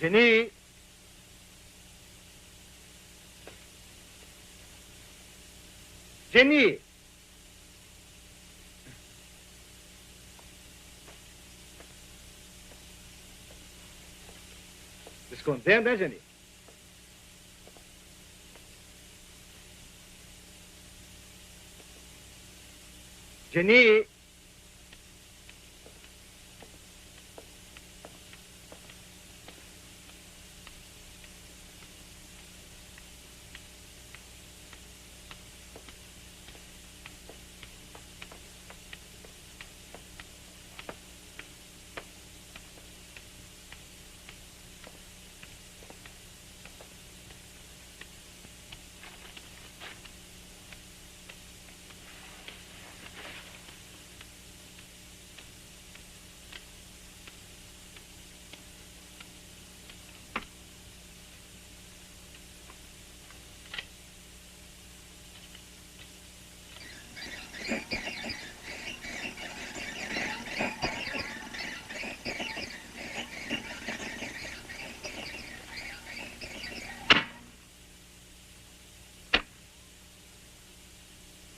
Geni! Geni! Se escondendo, né, Geni? Geni!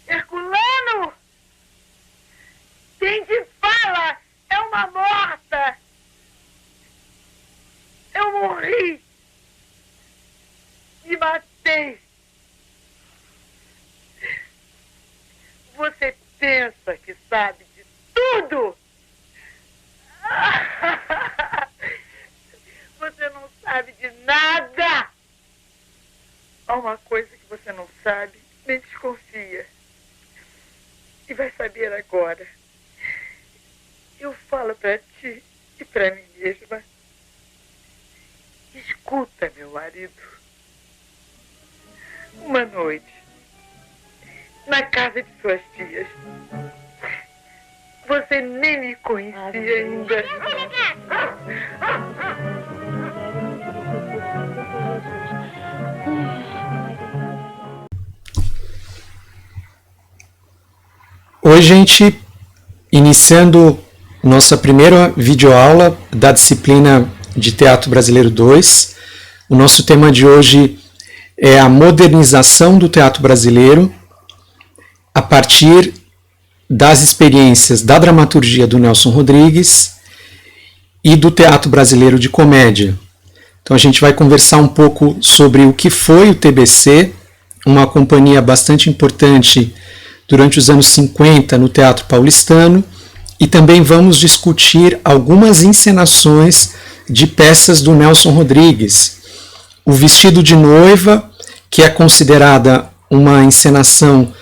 Herculano! Quem te fala é uma morta! Eu morri! Me matei! Você pensa que sabe de tudo? Você não sabe de nada! Há uma coisa que você não sabe, nem desconfia. E vai saber agora. Eu falo pra ti e pra mim mesma. Escuta, meu marido. Uma noite, na casa de suas tias, você nem me conhecia ainda. Oi, gente, iniciando nossa primeira videoaula da disciplina de Teatro Brasileiro 2. O nosso tema de hoje é a modernização do teatro brasileiro a partir das experiências da dramaturgia do Nelson Rodrigues e do teatro brasileiro de comédia. Então a gente vai conversar um pouco sobre o que foi o TBC, uma companhia bastante importante durante os anos 50 no teatro paulistano, e também vamos discutir algumas encenações de peças do Nelson Rodrigues. O Vestido de Noiva, que é considerada uma encenação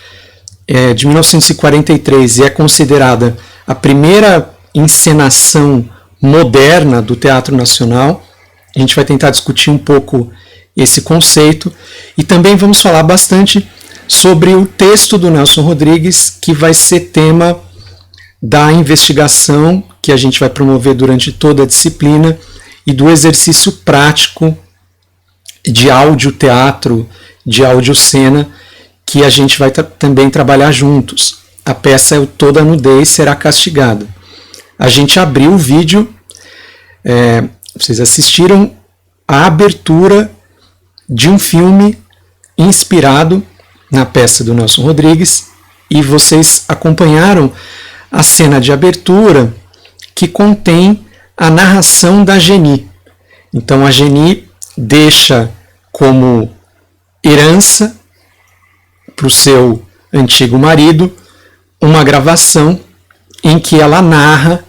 de 1943 e é considerada a primeira encenação moderna do Teatro Nacional. A gente vai tentar discutir um pouco esse conceito e também vamos falar bastante sobre o texto do Nelson Rodrigues, que vai ser tema da investigação que a gente vai promover durante toda a disciplina e do exercício prático de áudio-teatro, de áudio-cena, que a gente vai também trabalhar juntos. A peça é o Toda Nudez Será Castigada. A gente abriu o vídeo, vocês assistiram a abertura de um filme inspirado na peça do Nelson Rodrigues, e vocês acompanharam a cena de abertura que contém a narração da Geni. Então a Geni deixa como herança para o seu antigo marido uma gravação em que ela narra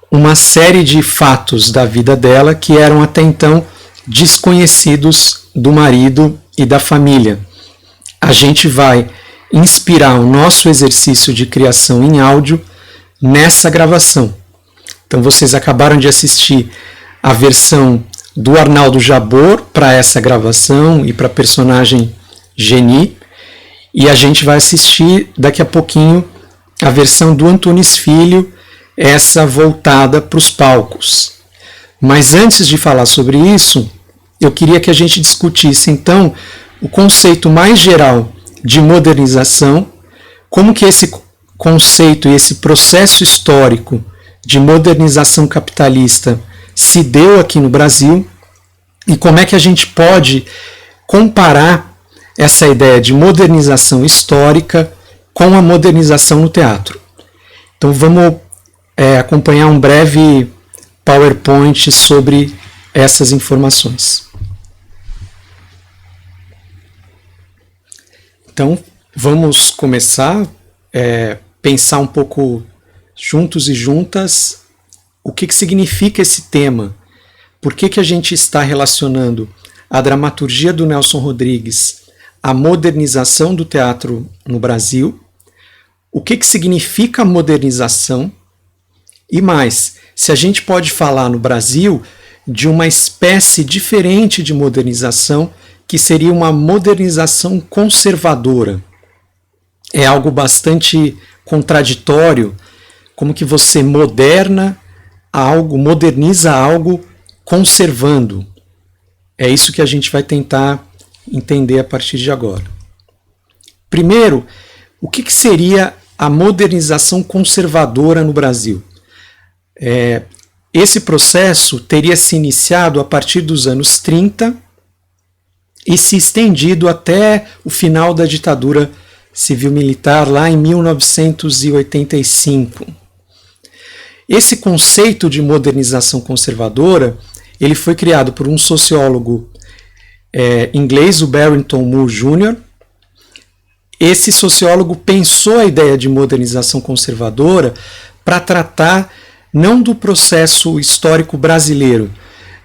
uma série de fatos da vida dela que eram até então desconhecidos do marido e da família. A gente vai inspirar o nosso exercício de criação em áudio nessa gravação. Então vocês acabaram de assistir a versão do Arnaldo Jabor para essa gravação e para a personagem Geni, e a gente vai assistir daqui a pouquinho a versão do Antunes Filho, essa voltada para os palcos. Mas antes de falar sobre isso, eu queria que a gente discutisse então o conceito mais geral de modernização, como que esse conceito e esse processo histórico de modernização capitalista se deu aqui no Brasil, e como é que a gente pode comparar essa ideia de modernização histórica com a modernização no teatro. Então vamos acompanhar um breve PowerPoint sobre essas informações. Então vamos começar a pensar um pouco juntos e juntas o que significa esse tema. Por que a gente está relacionando a dramaturgia do Nelson Rodrigues à modernização do teatro no Brasil? O que significa modernização? E mais, se a gente pode falar no Brasil de uma espécie diferente de modernização, que seria uma modernização conservadora. É algo bastante contraditório, como que você moderniza algo conservando. É isso que a gente vai tentar entender a partir de agora. Primeiro, o que seria a modernização conservadora no Brasil? Esse processo teria se iniciado a partir dos anos 30 e se estendido até o final da ditadura civil-militar, lá em 1985. Esse conceito de modernização conservadora ele foi criado por um sociólogo inglês, o Barrington Moore Jr. Esse sociólogo pensou a ideia de modernização conservadora para tratar não do processo histórico brasileiro,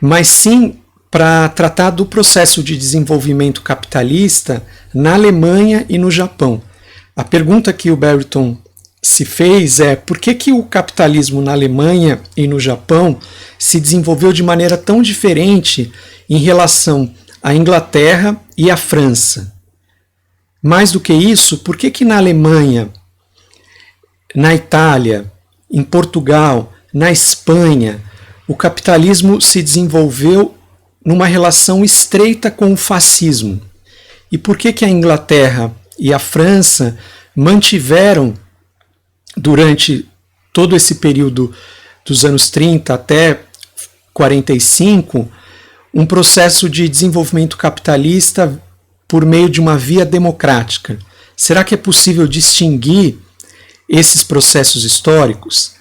mas sim para tratar do processo de desenvolvimento capitalista na Alemanha e no Japão. A pergunta que o Barrington se fez é por que o capitalismo na Alemanha e no Japão se desenvolveu de maneira tão diferente em relação à Inglaterra e à França. Mais do que isso, por que na Alemanha, na Itália, em Portugal, na Espanha, o capitalismo se desenvolveu numa relação estreita com o fascismo? E por que a Inglaterra e a França mantiveram, durante todo esse período dos anos 30 até 45, um processo de desenvolvimento capitalista por meio de uma via democrática? Será que é possível distinguir esses processos históricos?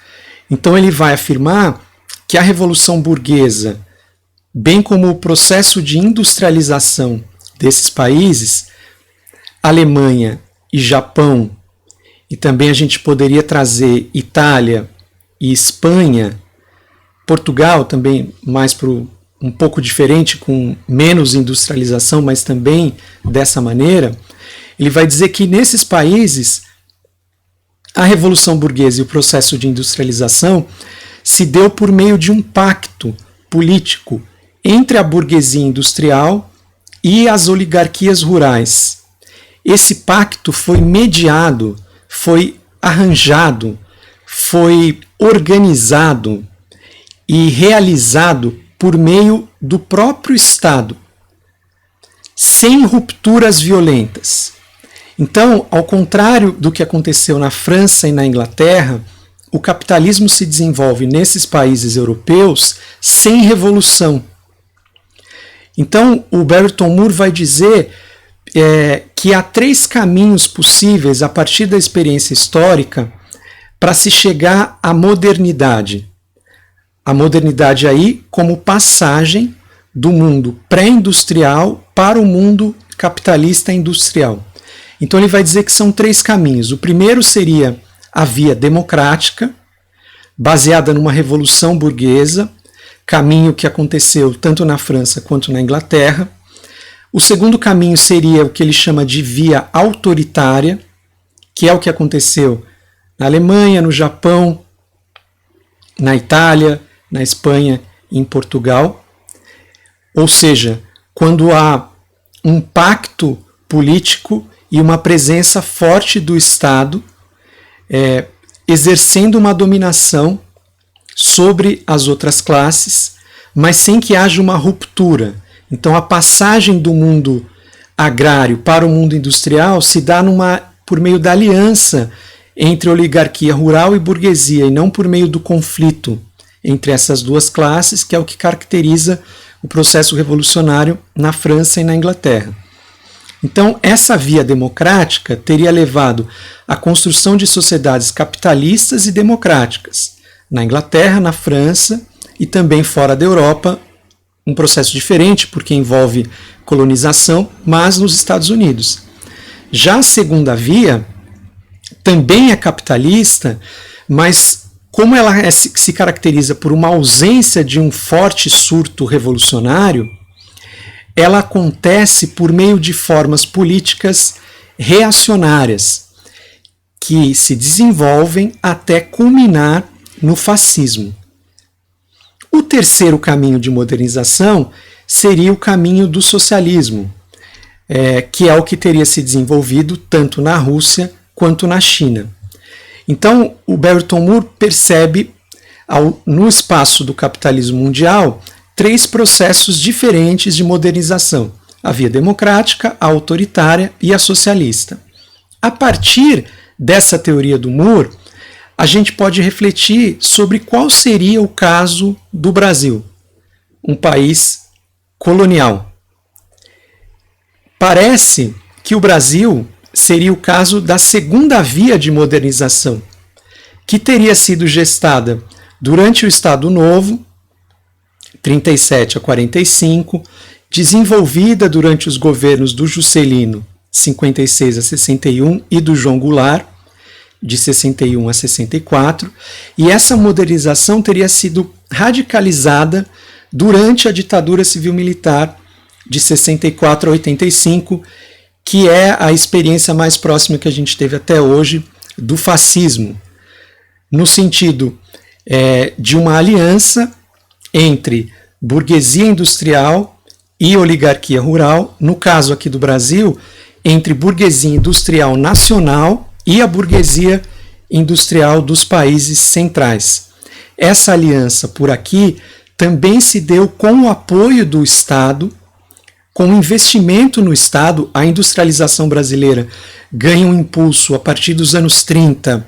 Então ele vai afirmar que a Revolução Burguesa, bem como o processo de industrialização desses países, Alemanha e Japão, e também a gente poderia trazer Itália e Espanha, Portugal também mais para um pouco diferente, com menos industrialização, mas também dessa maneira, ele vai dizer que nesses países a Revolução Burguesa e o processo de industrialização se deu por meio de um pacto político entre a burguesia industrial e as oligarquias rurais. Esse pacto foi mediado, foi arranjado, foi organizado e realizado por meio do próprio Estado, sem rupturas violentas. Então, ao contrário do que aconteceu na França e na Inglaterra, o capitalismo se desenvolve nesses países europeus sem revolução. Então, o Barrington Moore vai dizer que há 3 caminhos possíveis a partir da experiência histórica para se chegar à modernidade. A modernidade aí como passagem do mundo pré-industrial para o mundo capitalista industrial. Então ele vai dizer que são 3 caminhos. O primeiro seria a via democrática, baseada numa revolução burguesa, caminho que aconteceu tanto na França quanto na Inglaterra. O segundo caminho seria o que ele chama de via autoritária, que é o que aconteceu na Alemanha, no Japão, na Itália, na Espanha e em Portugal. Ou seja, quando há um pacto político e uma presença forte do Estado exercendo uma dominação sobre as outras classes, mas sem que haja uma ruptura. Então a passagem do mundo agrário para o mundo industrial se dá por meio da aliança entre oligarquia rural e burguesia, e não por meio do conflito entre essas duas classes, que é o que caracteriza o processo revolucionário na França e na Inglaterra. Então, essa via democrática teria levado à construção de sociedades capitalistas e democráticas, na Inglaterra, na França e também fora da Europa, um processo diferente, porque envolve colonização, mas nos Estados Unidos. Já a segunda via também é capitalista, mas como ela se caracteriza por uma ausência de um forte surto revolucionário, ela acontece por meio de formas políticas reacionárias, que se desenvolvem até culminar no fascismo. O terceiro caminho de modernização seria o caminho do socialismo, que é o que teria se desenvolvido tanto na Rússia quanto na China. Então, o Barrington Moore percebe, no espaço do capitalismo mundial, 3 processos diferentes de modernização: a via democrática, a autoritária e a socialista. A partir dessa teoria do Moore, a gente pode refletir sobre qual seria o caso do Brasil, um país colonial. Parece que o Brasil seria o caso da segunda via de modernização, que teria sido gestada durante o Estado Novo, 37 a 45, desenvolvida durante os governos do Juscelino, 56 a 61, e do João Goulart, de 61 a 64, e essa modernização teria sido radicalizada durante a ditadura civil-militar de 64 a 85, que é a experiência mais próxima que a gente teve até hoje do fascismo, no sentido de uma aliança entre burguesia industrial e oligarquia rural, no caso aqui do Brasil, entre burguesia industrial nacional e a burguesia industrial dos países centrais. Essa aliança por aqui também se deu com o apoio do Estado, com o investimento no Estado. A industrialização brasileira ganha um impulso a partir dos anos 30,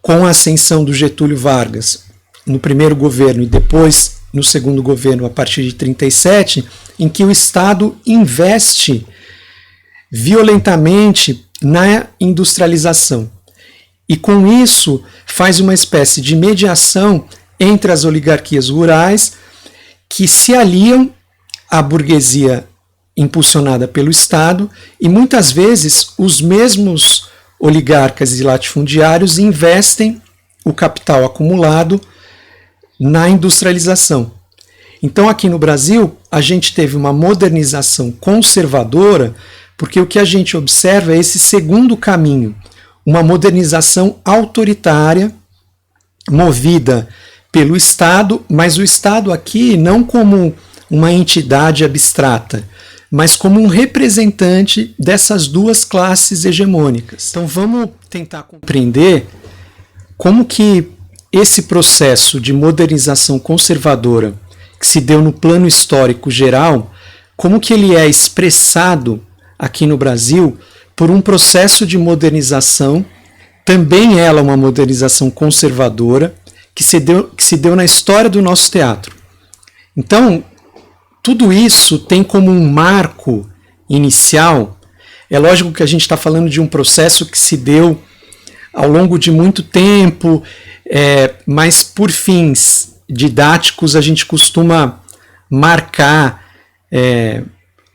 com a ascensão do Getúlio Vargas no primeiro governo e depois no segundo governo a partir de 37, em que o Estado investe violentamente na industrialização. E com isso faz uma espécie de mediação entre as oligarquias rurais que se aliam à burguesia impulsionada pelo Estado, e muitas vezes os mesmos oligarcas e latifundiários investem o capital acumulado na industrialização. Então aqui no Brasil a gente teve uma modernização conservadora, porque o que a gente observa é esse segundo caminho, uma modernização autoritária, movida pelo Estado, mas o Estado aqui não como uma entidade abstrata, mas como um representante dessas duas classes hegemônicas. Então vamos tentar compreender como que esse processo de modernização conservadora, que se deu no plano histórico geral, como que ele é expressado aqui no Brasil por um processo de modernização, também ela uma modernização conservadora, que se deu na história do nosso teatro. Então, tudo isso tem como um marco inicial. É lógico que a gente está falando de um processo que se deu ao longo de muito tempo, mas por fins didáticos a gente costuma marcar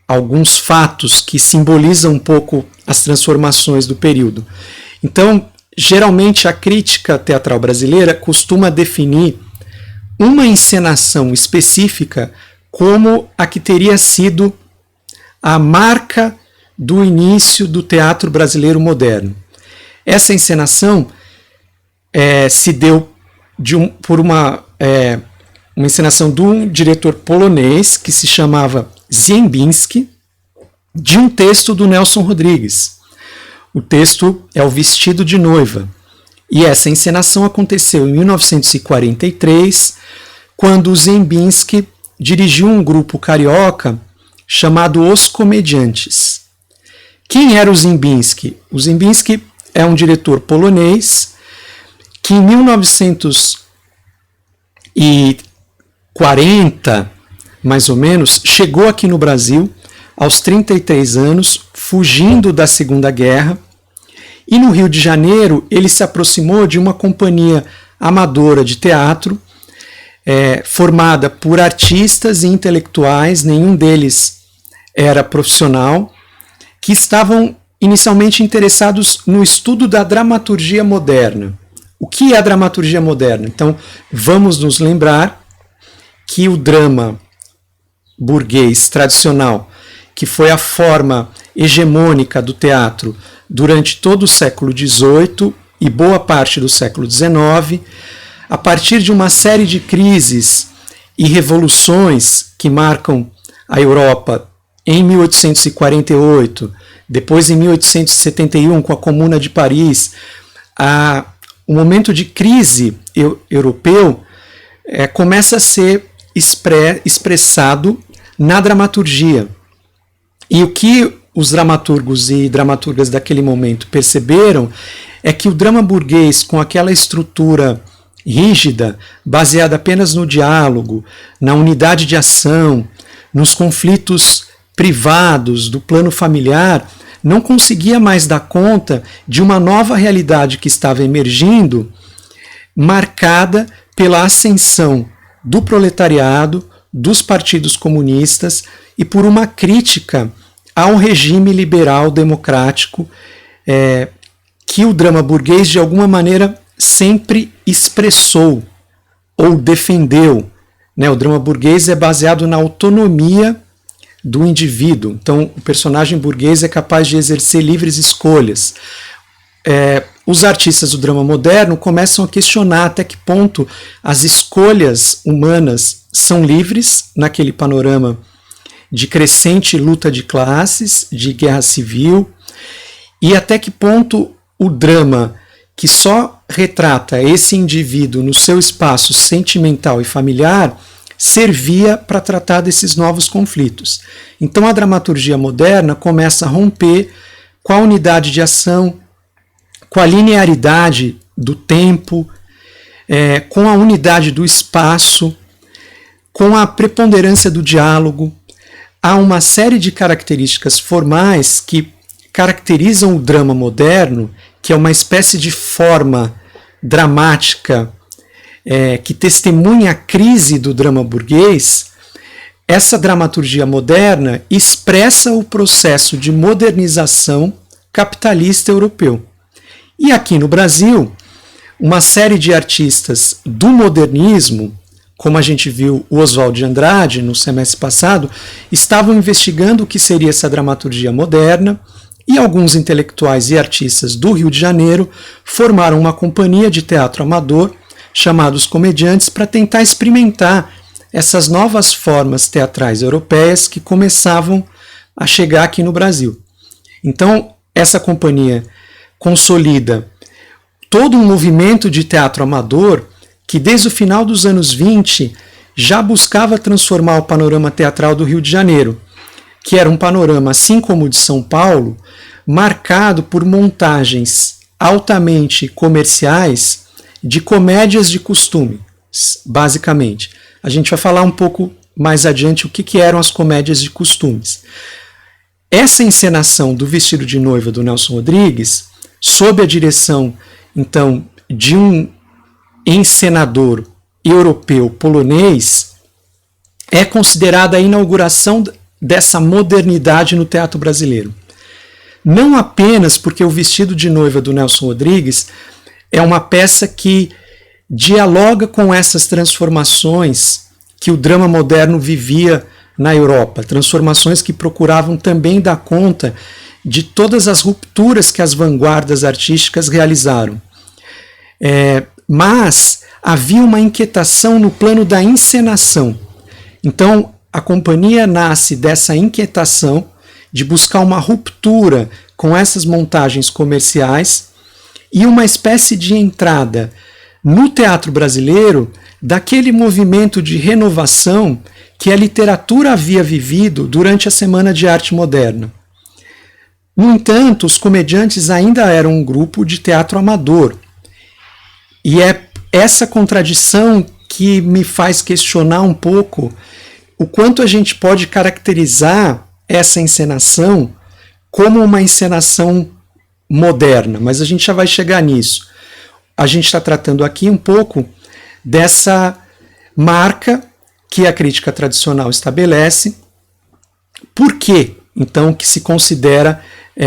alguns fatos que simbolizam um pouco as transformações do período. Então, geralmente a crítica teatral brasileira costuma definir uma encenação específica como a que teria sido a marca do início do teatro brasileiro moderno. Essa encenação se deu por uma encenação de um diretor polonês que se chamava Ziembinski, de um texto do Nelson Rodrigues. O texto é O Vestido de Noiva. E essa encenação aconteceu em 1943, quando o Ziembinski dirigiu um grupo carioca chamado Os Comediantes. Quem era o Ziembinski? O Ziembinski é um diretor polonês que em 1943 1940, mais ou menos, chegou aqui no Brasil aos 33 anos, fugindo da Segunda Guerra, e no Rio de Janeiro ele se aproximou de uma companhia amadora de teatro, formada por artistas e intelectuais, nenhum deles era profissional, que estavam inicialmente interessados no estudo da dramaturgia moderna. O que é a dramaturgia moderna? Então, vamos nos lembrar que o drama burguês tradicional, que foi a forma hegemônica do teatro durante todo o século XVIII e boa parte do século XIX, a partir de uma série de crises e revoluções que marcam a Europa em 1848, depois em 1871 com a Comuna de Paris, o momento de crise europeu começa a ser expressado na dramaturgia. E o que os dramaturgos e dramaturgas daquele momento perceberam é que o drama burguês, com aquela estrutura rígida, baseada apenas no diálogo, na unidade de ação, nos conflitos privados do plano familiar, não conseguia mais dar conta de uma nova realidade que estava emergindo, marcada pela ascensão do proletariado, dos partidos comunistas e por uma crítica ao regime liberal democrático que o drama burguês, de alguma maneira, sempre expressou ou defendeu. O drama burguês é baseado na autonomia do indivíduo. Então, o personagem burguês é capaz de exercer livres escolhas. Os artistas do drama moderno começam a questionar até que ponto as escolhas humanas são livres naquele panorama de crescente luta de classes, de guerra civil, e até que ponto o drama, que só retrata esse indivíduo no seu espaço sentimental e familiar, servia para tratar desses novos conflitos. Então a dramaturgia moderna começa a romper com a unidade de ação, com a linearidade do tempo, com a unidade do espaço, com a preponderância do diálogo. Há uma série de características formais que caracterizam o drama moderno, que é uma espécie de forma dramática que testemunha a crise do drama burguês. Essa dramaturgia moderna expressa o processo de modernização capitalista europeu. E aqui no Brasil, uma série de artistas do modernismo, como a gente viu o Oswald de Andrade no semestre passado, estavam investigando o que seria essa dramaturgia moderna, e alguns intelectuais e artistas do Rio de Janeiro formaram uma companhia de teatro amador, chamados Comediantes, para tentar experimentar essas novas formas teatrais europeias que começavam a chegar aqui no Brasil. Então, essa companhia consolida todo um movimento de teatro amador que, desde o final dos anos 20, já buscava transformar o panorama teatral do Rio de Janeiro, que era um panorama, assim como o de São Paulo, marcado por montagens altamente comerciais de comédias de costume, basicamente. A gente vai falar um pouco mais adiante o que eram as comédias de costumes. Essa encenação do Vestido de Noiva do Nelson Rodrigues, sob a direção, então, de um encenador europeu polonês, é considerada a inauguração dessa modernidade no teatro brasileiro. Não apenas porque o Vestido de Noiva do Nelson Rodrigues é uma peça que dialoga com essas transformações que o drama moderno vivia na Europa, transformações que procuravam também dar conta de todas as rupturas que as vanguardas artísticas realizaram. Mas havia uma inquietação no plano da encenação. Então, a companhia nasce dessa inquietação de buscar uma ruptura com essas montagens comerciais e uma espécie de entrada no teatro brasileiro daquele movimento de renovação que a literatura havia vivido durante a Semana de Arte Moderna. No entanto, os Comediantes ainda eram um grupo de teatro amador. E é essa contradição que me faz questionar um pouco o quanto a gente pode caracterizar essa encenação como uma encenação moderna, mas a gente já vai chegar nisso. A gente está tratando aqui um pouco dessa marca que a crítica tradicional estabelece. Por que, então, que se considera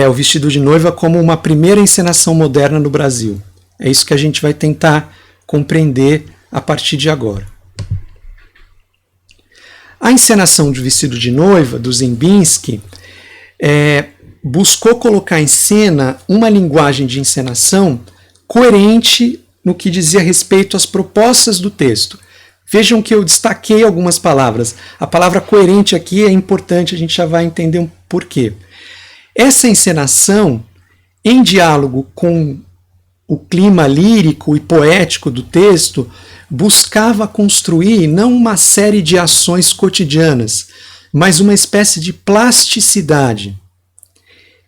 o Vestido de Noiva como uma primeira encenação moderna no Brasil? É isso que a gente vai tentar compreender a partir de agora. A encenação de Vestido de Noiva, do Zembinski, buscou colocar em cena uma linguagem de encenação coerente no que dizia respeito às propostas do texto. Vejam que eu destaquei algumas palavras. A palavra coerente aqui é importante, a gente já vai entender um porquê. Essa encenação, em diálogo com o clima lírico e poético do texto, buscava construir não uma série de ações cotidianas, mas uma espécie de plasticidade,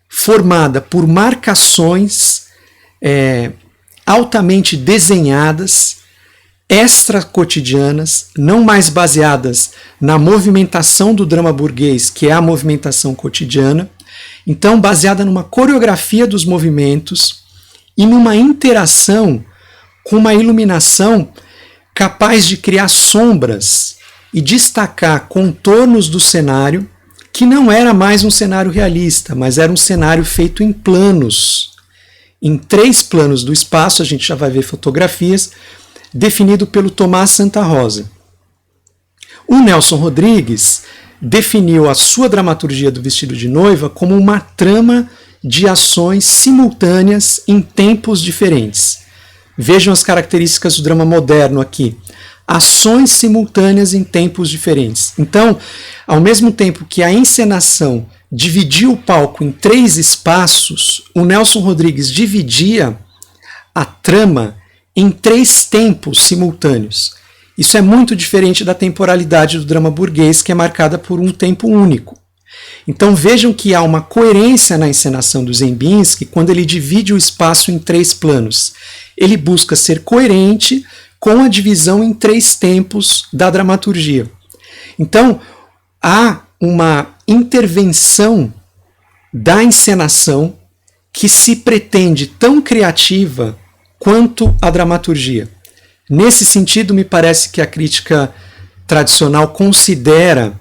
formada por marcações altamente desenhadas, extra-cotidianas, não mais baseadas na movimentação do drama burguês, que é a movimentação cotidiana, então baseada numa coreografia dos movimentos e numa interação com uma iluminação capaz de criar sombras e destacar contornos do cenário, que não era mais um cenário realista, mas era um cenário feito em planos, em 3 planos do espaço, a gente já vai ver fotografias, definido pelo Tomás Santa Rosa. O Nelson Rodrigues definiu a sua dramaturgia do Vestido de Noiva como uma trama de ações simultâneas em tempos diferentes. Vejam as características do drama moderno aqui. Ações simultâneas em tempos diferentes. Então, ao mesmo tempo que a encenação dividia o palco em 3 espaços, o Nelson Rodrigues dividia a trama em 3 tempos simultâneos. Isso é muito diferente da temporalidade do drama burguês, que é marcada por um tempo único. Então vejam que há uma coerência na encenação do Zembinski quando ele divide o espaço em 3 planos. Ele busca ser coerente com a divisão em 3 tempos da dramaturgia. Então há uma intervenção da encenação que se pretende tão criativa quanto a dramaturgia. Nesse sentido, me parece que a crítica tradicional considera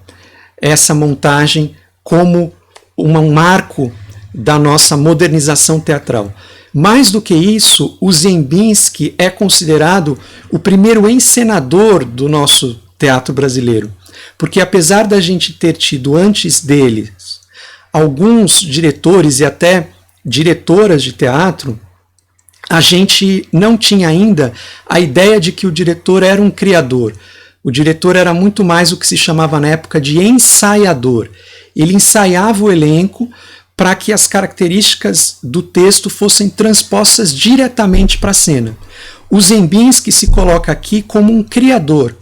essa montagem como um marco da nossa modernização teatral. Mais do que isso, o Zembinski é considerado o primeiro encenador do nosso teatro brasileiro, porque apesar da gente ter tido antes deles alguns diretores e até diretoras de teatro, a gente não tinha ainda a ideia de que o diretor era um criador. O diretor era muito mais o que se chamava na época de ensaiador. Ele ensaiava o elenco para que as características do texto fossem transpostas diretamente para a cena. O Zembinski se coloca aqui como um criador.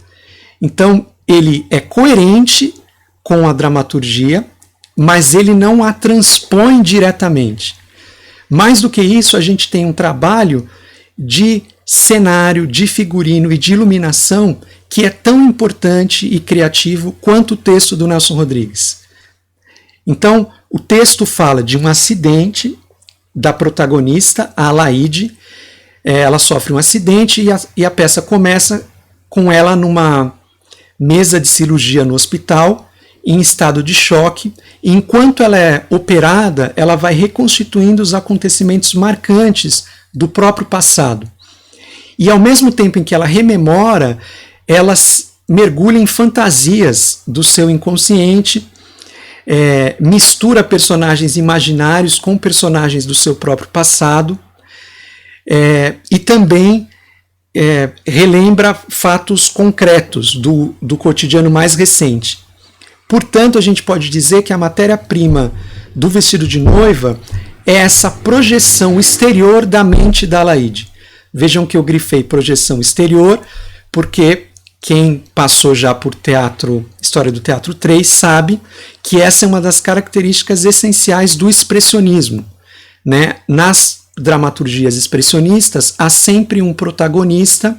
Então, ele é coerente com a dramaturgia, mas ele não a transpõe diretamente. Mais do que isso, a gente tem um trabalho de cenário, de figurino e de iluminação que é tão importante e criativo quanto o texto do Nelson Rodrigues. Então, o texto fala de um acidente da protagonista, a Alaide. Ela sofre um acidente e a peça começa com ela numa mesa de cirurgia no hospital, em estado de choque, e enquanto ela é operada, ela vai reconstituindo os acontecimentos marcantes do próprio passado. E ao mesmo tempo em que ela rememora, ela mergulha em fantasias do seu inconsciente, mistura personagens imaginários com personagens do seu próprio passado, e também relembra fatos concretos do cotidiano mais recente. Portanto, a gente pode dizer que a matéria-prima do Vestido de Noiva é essa projeção exterior da mente da Alaide. Vejam que eu grifei projeção exterior, porque quem passou já por teatro, História do Teatro 3, sabe que essa é uma das características essenciais do expressionismo, né? Nas dramaturgias expressionistas, há sempre um protagonista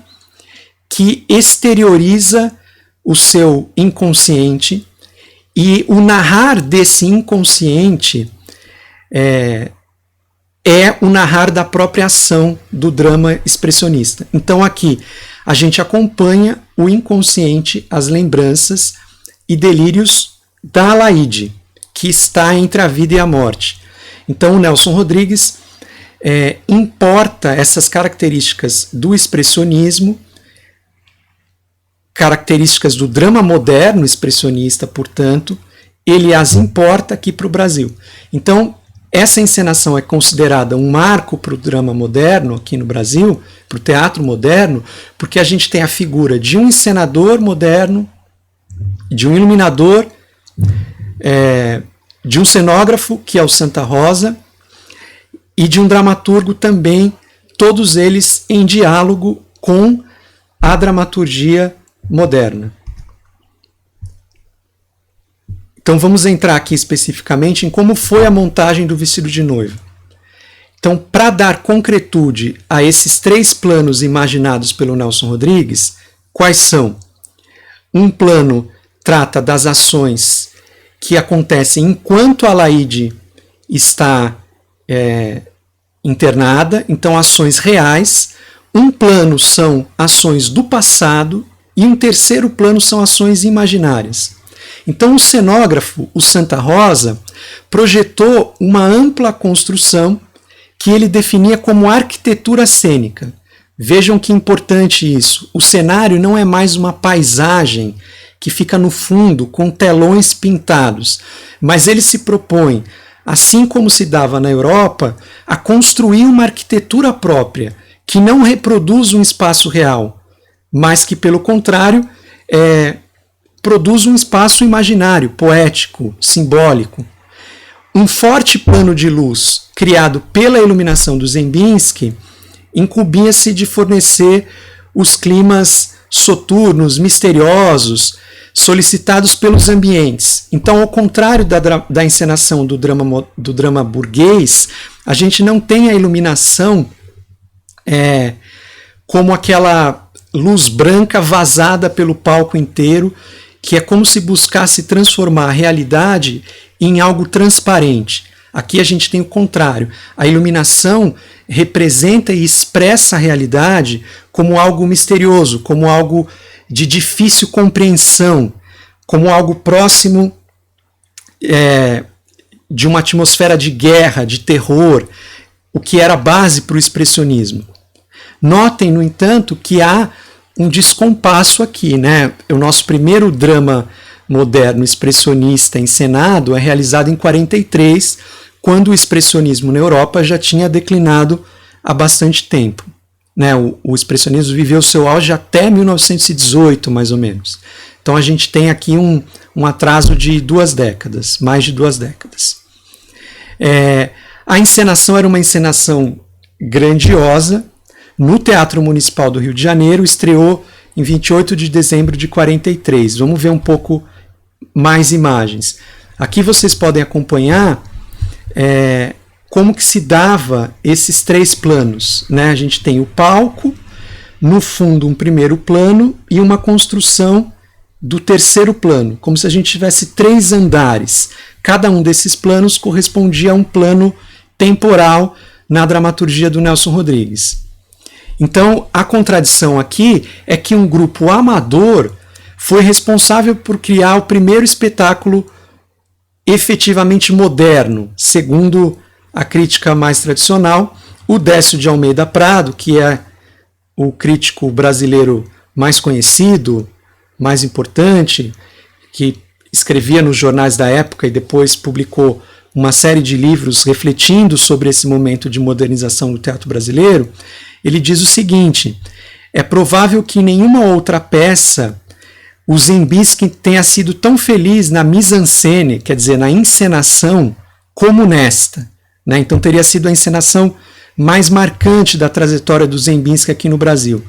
que exterioriza o seu inconsciente, e o narrar desse inconsciente é o narrar da própria ação do drama expressionista. Então aqui a gente acompanha o inconsciente, as lembranças e delírios da Alaide, que está entre a vida e a morte. Então o Nelson Rodrigues importa essas características do expressionismo, características do drama moderno expressionista, portanto, ele as importa aqui para o Brasil. Então, essa encenação é considerada um marco para o drama moderno aqui no Brasil, para o teatro moderno, porque a gente tem a figura de um encenador moderno, de um iluminador, de um cenógrafo, que é o Santa Rosa, e de um dramaturgo também, todos eles em diálogo com a dramaturgia moderna. Então vamos entrar aqui especificamente em como foi a montagem do Vestido de Noiva. Então, para dar concretude a esses 3 planos imaginados pelo Nelson Rodrigues, quais são? Um plano trata das ações que acontecem enquanto a Alaide está internada, então ações reais. Um plano são ações do passado e um terceiro plano são ações imaginárias. Então o cenógrafo, o Santa Rosa, projetou uma ampla construção que ele definia como arquitetura cênica. Vejam que importante isso. O cenário não é mais uma paisagem que fica no fundo com telões pintados, mas ele se propõe, assim como se dava na Europa, a construir uma arquitetura própria, que não reproduz um espaço real, mas que, pelo contrário, produz um espaço imaginário, poético, simbólico. Um forte plano de luz criado pela iluminação do Zembinski incumbia-se de fornecer os climas soturnos, misteriosos, solicitados pelos ambientes. Então, ao contrário da encenação do drama burguês, a gente não tem a iluminação como aquela luz branca vazada pelo palco inteiro, que é como se buscasse transformar a realidade em algo transparente. Aqui a gente tem o contrário. A iluminação representa e expressa a realidade como algo misterioso, como algo de difícil compreensão, como algo próximo de uma atmosfera de guerra, de terror, o que era base para o expressionismo. Notem, no entanto, que há um descompasso aqui, né? O nosso primeiro drama moderno expressionista encenado é realizado em 1943, quando o expressionismo na Europa já tinha declinado há bastante tempo. Né? O expressionismo viveu seu auge até 1918, mais ou menos. Então a gente tem aqui um atraso de 2 décadas, mais de 2 décadas. A encenação era uma encenação grandiosa, no Teatro Municipal do Rio de Janeiro, estreou em 28 de dezembro de 1943. Vamos ver um pouco mais imagens. Aqui vocês podem acompanhar como que se dava esses 3 planos. Né? A gente tem o palco, no fundo um primeiro plano e uma construção do terceiro plano, como se a gente tivesse 3 andares. Cada um desses planos correspondia a um plano temporal na dramaturgia do Nelson Rodrigues. Então, a contradição aqui é que um grupo amador foi responsável por criar o primeiro espetáculo efetivamente moderno, segundo a crítica mais tradicional. O Décio de Almeida Prado, que é o crítico brasileiro mais conhecido, mais importante, que escrevia nos jornais da época e depois publicou uma série de livros refletindo sobre esse momento de modernização do teatro brasileiro, ele diz o seguinte: é provável que em nenhuma outra peça o Zembinski tenha sido tão feliz na mise-en-scène, quer dizer, na encenação, como nesta. Né? Então teria sido a encenação mais marcante da trajetória do Zembinski aqui no Brasil.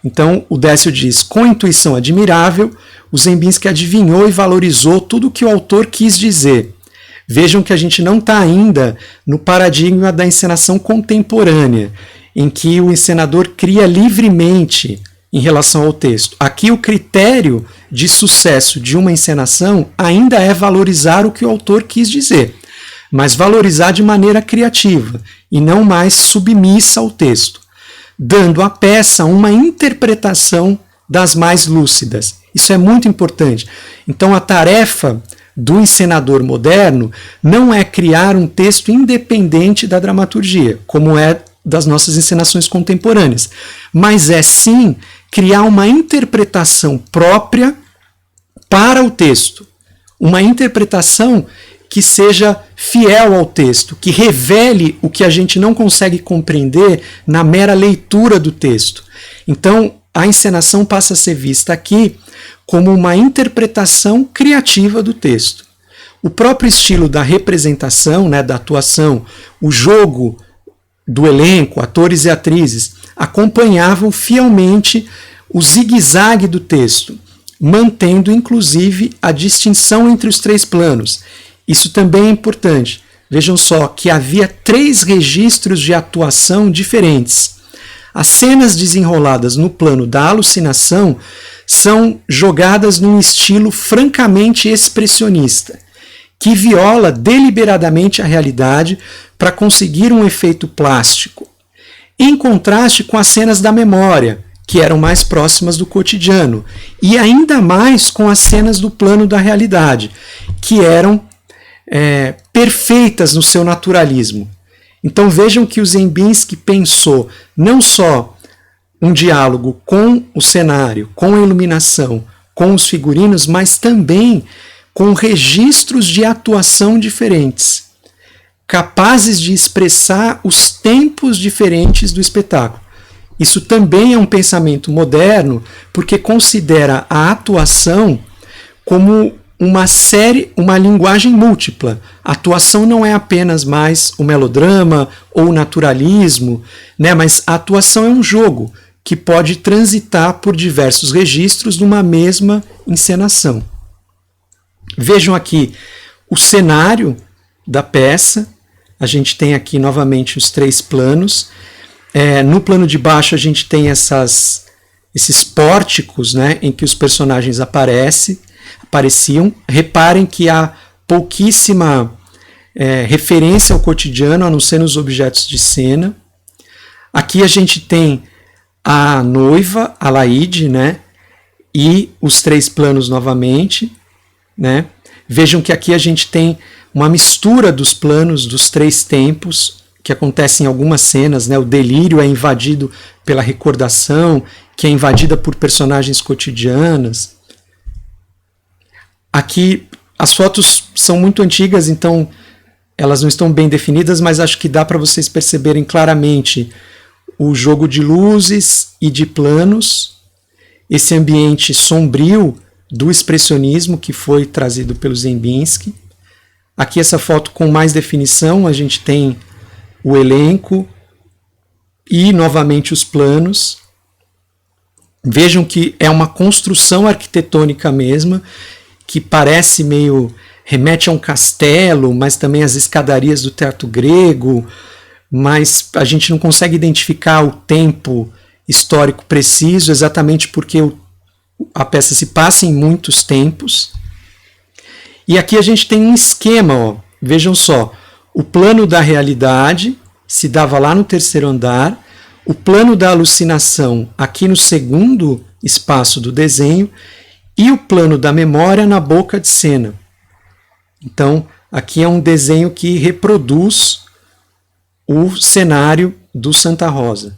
Então o Décio diz: com intuição admirável, o Zembinski adivinhou e valorizou tudo o que o autor quis dizer. Vejam que a gente não está ainda no paradigma da encenação contemporânea, em que o encenador cria livremente em relação ao texto. Aqui o critério de sucesso de uma encenação ainda é valorizar o que o autor quis dizer, mas valorizar de maneira criativa e não mais submissa ao texto, dando à peça uma interpretação das mais lúcidas. Isso é muito importante. Então a tarefa do encenador moderno não é criar um texto independente da dramaturgia, como é das nossas encenações contemporâneas, mas é sim criar uma interpretação própria para o texto, uma interpretação que seja fiel ao texto, que revele o que a gente não consegue compreender na mera leitura do texto. Então, a encenação passa a ser vista aqui como uma interpretação criativa do texto. O próprio estilo da representação, né, da atuação, o jogo do elenco, atores e atrizes, acompanhavam fielmente o zigue-zague do texto, mantendo inclusive a distinção entre os 3 planos. Isso também é importante. Vejam só que havia 3 registros de atuação diferentes. As cenas desenroladas no plano da alucinação são jogadas num estilo francamente expressionista, que viola deliberadamente a realidade para conseguir um efeito plástico, em contraste com as cenas da memória, que eram mais próximas do cotidiano, e ainda mais com as cenas do plano da realidade, que eram perfeitas no seu naturalismo. Então vejam que o Zembinski pensou não só um diálogo com o cenário, com a iluminação, com os figurinos, mas também com registros de atuação diferentes, capazes de expressar os tempos diferentes do espetáculo. Isso também é um pensamento moderno, porque considera a atuação como uma linguagem múltipla. A atuação não é apenas mais o melodrama ou o naturalismo, né? Mas a atuação é um jogo que pode transitar por diversos registros numa mesma encenação. Vejam aqui o cenário da peça. A gente tem aqui novamente os 3 planos. No plano de baixo a gente tem esses pórticos, né, em que os personagens apareciam. Reparem que há pouquíssima referência ao cotidiano, a não ser nos objetos de cena. Aqui a gente tem a noiva, a Laide, né, e os 3 planos novamente, né. Vejam que aqui a gente tem uma mistura dos planos dos 3 tempos, que acontece em algumas cenas, né? O delírio é invadido pela recordação, que é invadida por personagens cotidianas. Aqui as fotos são muito antigas, então elas não estão bem definidas, mas acho que dá para vocês perceberem claramente o jogo de luzes e de planos, esse ambiente sombrio do expressionismo que foi trazido pelo Zembinski. Aqui essa foto com mais definição, a gente tem o elenco e novamente os planos. Vejam que é uma construção arquitetônica mesma, que parece remete a um castelo, mas também às escadarias do teatro grego, mas a gente não consegue identificar o tempo histórico preciso, exatamente porque a peça se passa em muitos tempos. E aqui a gente tem um esquema, ó. Vejam só, o plano da realidade se dava lá no 3º andar, o plano da alucinação aqui no 2º espaço do desenho e o plano da memória na boca de cena. Então, aqui é um desenho que reproduz o cenário do Santa Rosa.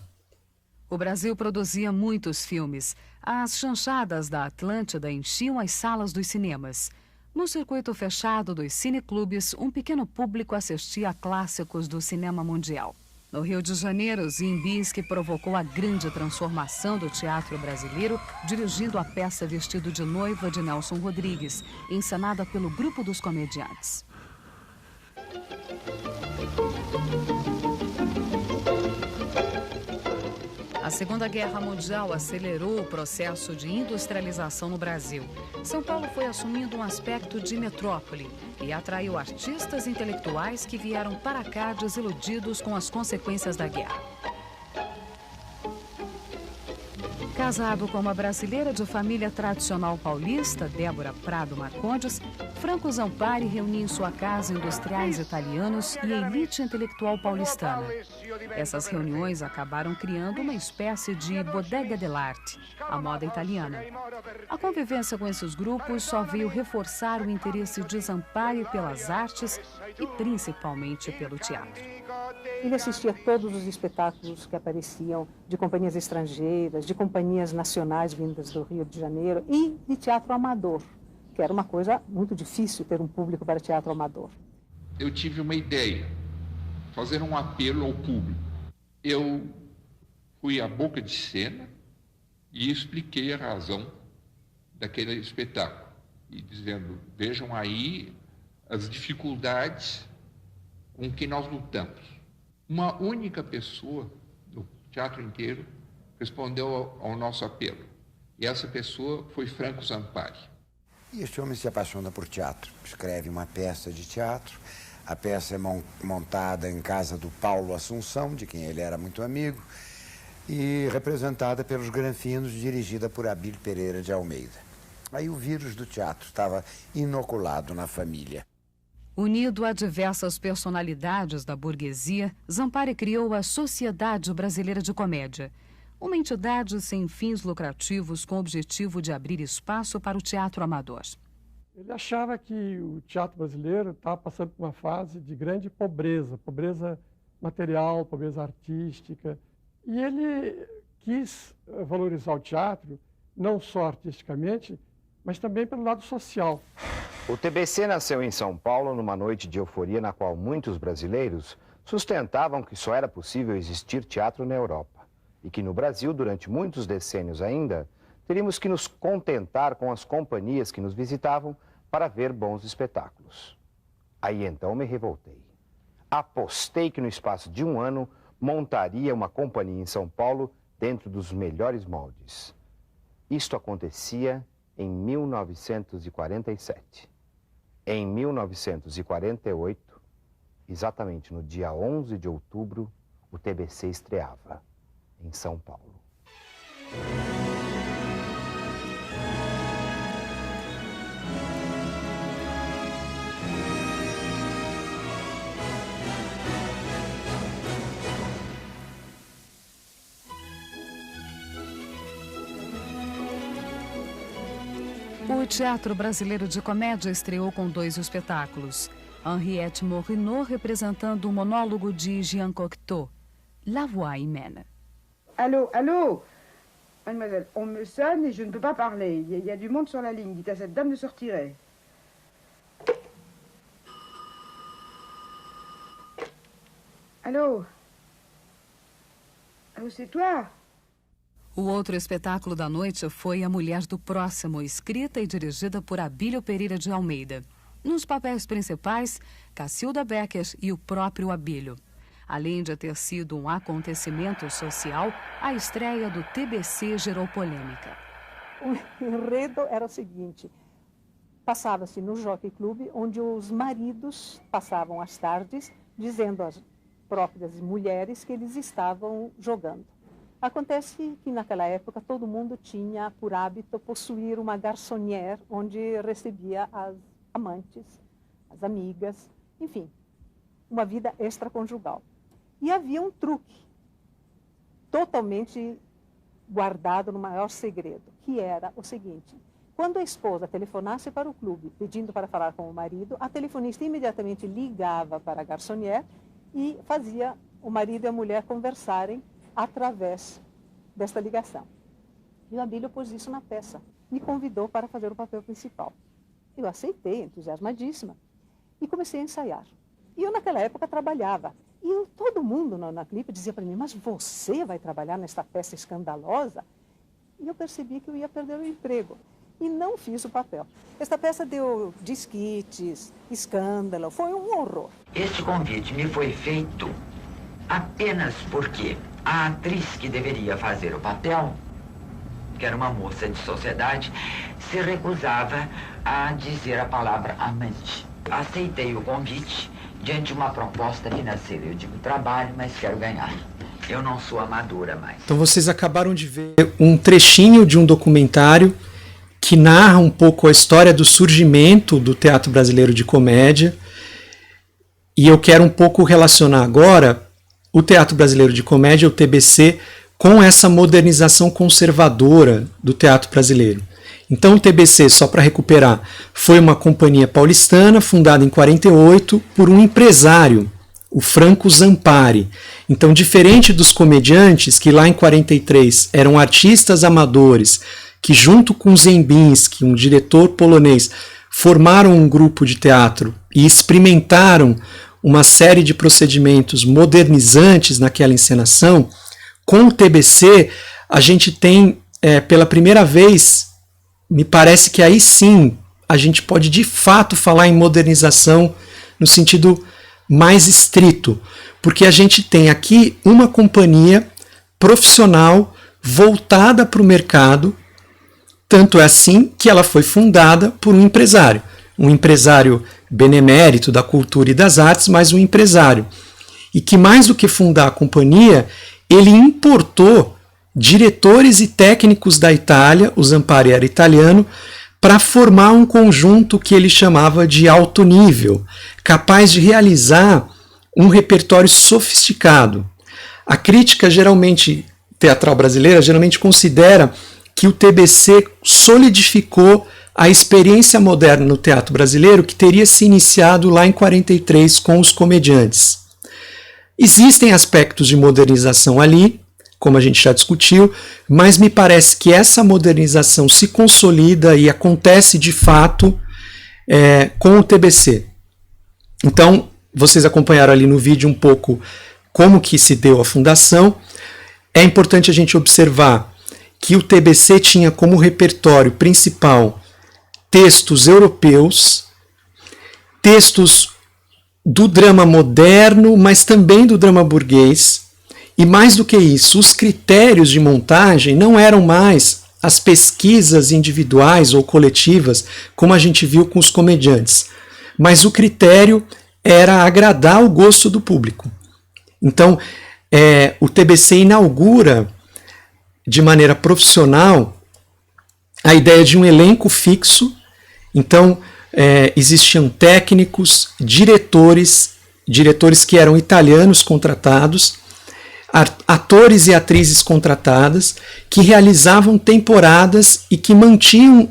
O Brasil produzia muitos filmes. As chanchadas da Atlântida enchiam as salas dos cinemas. No circuito fechado dos cineclubes, um pequeno público assistia a clássicos do cinema mundial. No Rio de Janeiro, Zembinski provocou a grande transformação do teatro brasileiro, dirigindo a peça Vestido de Noiva de Nelson Rodrigues, encenada pelo Grupo dos Comediantes. A Segunda Guerra Mundial acelerou o processo de industrialização no Brasil. São Paulo foi assumindo um aspecto de metrópole e atraiu artistas intelectuais que vieram para cá desiludidos com as consequências da guerra. Casado com uma brasileira de família tradicional paulista, Débora Prado Marcondes, Franco Zampari reuniu em sua casa industriais italianos e a elite intelectual paulistana. Essas reuniões acabaram criando uma espécie de bodega dell'arte, a moda italiana. A convivência com esses grupos só veio reforçar o interesse de Zampari pelas artes e principalmente pelo teatro. Ele assistia a todos os espetáculos que apareciam de companhias estrangeiras, de companhias nacionais vindas do Rio de Janeiro e de teatro amador, que era uma coisa muito difícil ter um público para teatro amador. Eu tive uma ideia, fazer um apelo ao público. Eu fui à boca de cena e expliquei a razão daquele espetáculo, e dizendo, vejam aí as dificuldades com que nós lutamos. Uma única pessoa do teatro inteiro respondeu ao nosso apelo. E essa pessoa foi Franco Zampari. E este homem se apaixona por teatro. Escreve uma peça de teatro. A peça é montada em casa do Paulo Assunção, de quem ele era muito amigo, e representada pelos Granfinos, dirigida por Abílio Pereira de Almeida. Aí o vírus do teatro estava inoculado na família. Unido a diversas personalidades da burguesia, Zampari criou a Sociedade Brasileira de Comédia, uma entidade sem fins lucrativos com o objetivo de abrir espaço para o teatro amador. Ele achava que o teatro brasileiro estava passando por uma fase de grande pobreza, pobreza material, pobreza artística. E ele quis valorizar o teatro, não só artisticamente, mas também pelo lado social. O TBC nasceu em São Paulo numa noite de euforia na qual muitos brasileiros sustentavam que só era possível existir teatro na Europa e que no Brasil, durante muitos decênios ainda, teríamos que nos contentar com as companhias que nos visitavam para ver bons espetáculos. Aí então me revoltei. Apostei que no espaço de um ano montaria uma companhia em São Paulo dentro dos melhores moldes. Isto acontecia em 1947. Em 1948, exatamente no dia 11 de outubro, o TBC estreava em São Paulo. O Teatro Brasileiro de Comédia estreou com 2 espetáculos. Henriette Morinot representando o monólogo de Jean Cocteau, La Voix Humaine. Allô, allô, mademoiselle, on me sonne et je ne peux pas parler. Il y a du monde sur la ligne. Dites à cette dame de se retirer. Allô? Allô, c'est toi? O outro espetáculo da noite foi A Mulher do Próximo, escrita e dirigida por Abílio Pereira de Almeida. Nos papéis principais, Cacilda Becker e o próprio Abílio. Além de ter sido um acontecimento social, a estreia do TBC gerou polêmica. O enredo era o seguinte: passava-se no Jockey Club, onde os maridos passavam as tardes dizendo às próprias mulheres que eles estavam jogando. Acontece que naquela época todo mundo tinha por hábito possuir uma garçonnière onde recebia as amantes, as amigas, enfim, uma vida extraconjugal. E havia um truque totalmente guardado no maior segredo, que era o seguinte: quando a esposa telefonasse para o clube pedindo para falar com o marido, a telefonista imediatamente ligava para a garçonnière e fazia o marido e a mulher conversarem através desta ligação. E o Abílio pôs isso na peça. Me convidou para fazer o papel principal. Eu aceitei, entusiasmadíssima, e comecei a ensaiar. E eu, naquela época, trabalhava. E todo mundo na clipe dizia para mim: mas você vai trabalhar nesta peça escandalosa? E eu percebi que eu ia perder o emprego. E não fiz o papel. Esta peça deu disquites, escândalo, foi um horror. Este convite me foi feito apenas porque a atriz que deveria fazer o papel, que era uma moça de sociedade, se recusava a dizer a palavra amante. Aceitei o convite diante de uma proposta financeira. Eu digo, trabalho, mas quero ganhar. Eu não sou amadora mais. Então vocês acabaram de ver um trechinho de um documentário que narra um pouco a história do surgimento do teatro brasileiro de comédia. E eu quero um pouco relacionar agora o teatro brasileiro de comédia, o TBC, com essa modernização conservadora do teatro brasileiro. Então o TBC, só para recuperar, foi uma companhia paulistana fundada em 48 por um empresário, o Franco Zampari. Então, diferente dos comediantes que lá em 43 eram artistas amadores, que junto com Zembinski, um diretor polonês, formaram um grupo de teatro e experimentaram uma série de procedimentos modernizantes naquela encenação, com o TBC a gente tem, pela primeira vez, me parece que aí sim a gente pode de fato falar em modernização no sentido mais estrito, porque a gente tem aqui uma companhia profissional voltada para o mercado, tanto é assim que ela foi fundada por um empresário benemérito da cultura e das artes, mas um empresário, e que mais do que fundar a companhia, ele importou diretores e técnicos da Itália, o Zampari era italiano, para formar um conjunto que ele chamava de alto nível, capaz de realizar um repertório sofisticado. A crítica teatral brasileira geralmente considera que o TBC solidificou a experiência moderna no teatro brasileiro que teria se iniciado lá em 43 com os comediantes. Existem aspectos de modernização ali, como a gente já discutiu, mas me parece que essa modernização se consolida e acontece de fato com o TBC. Então, vocês acompanharam ali no vídeo um pouco como que se deu a fundação. É importante a gente observar que o TBC tinha como repertório principal textos europeus, textos do drama moderno, mas também do drama burguês. E mais do que isso, os critérios de montagem não eram mais as pesquisas individuais ou coletivas, como a gente viu com os comediantes, mas o critério era agradar o gosto do público. Então, o TBC inaugura de maneira profissional a ideia de um elenco fixo. Então, existiam técnicos, diretores que eram italianos contratados, atores e atrizes contratadas, que realizavam temporadas e que mantinham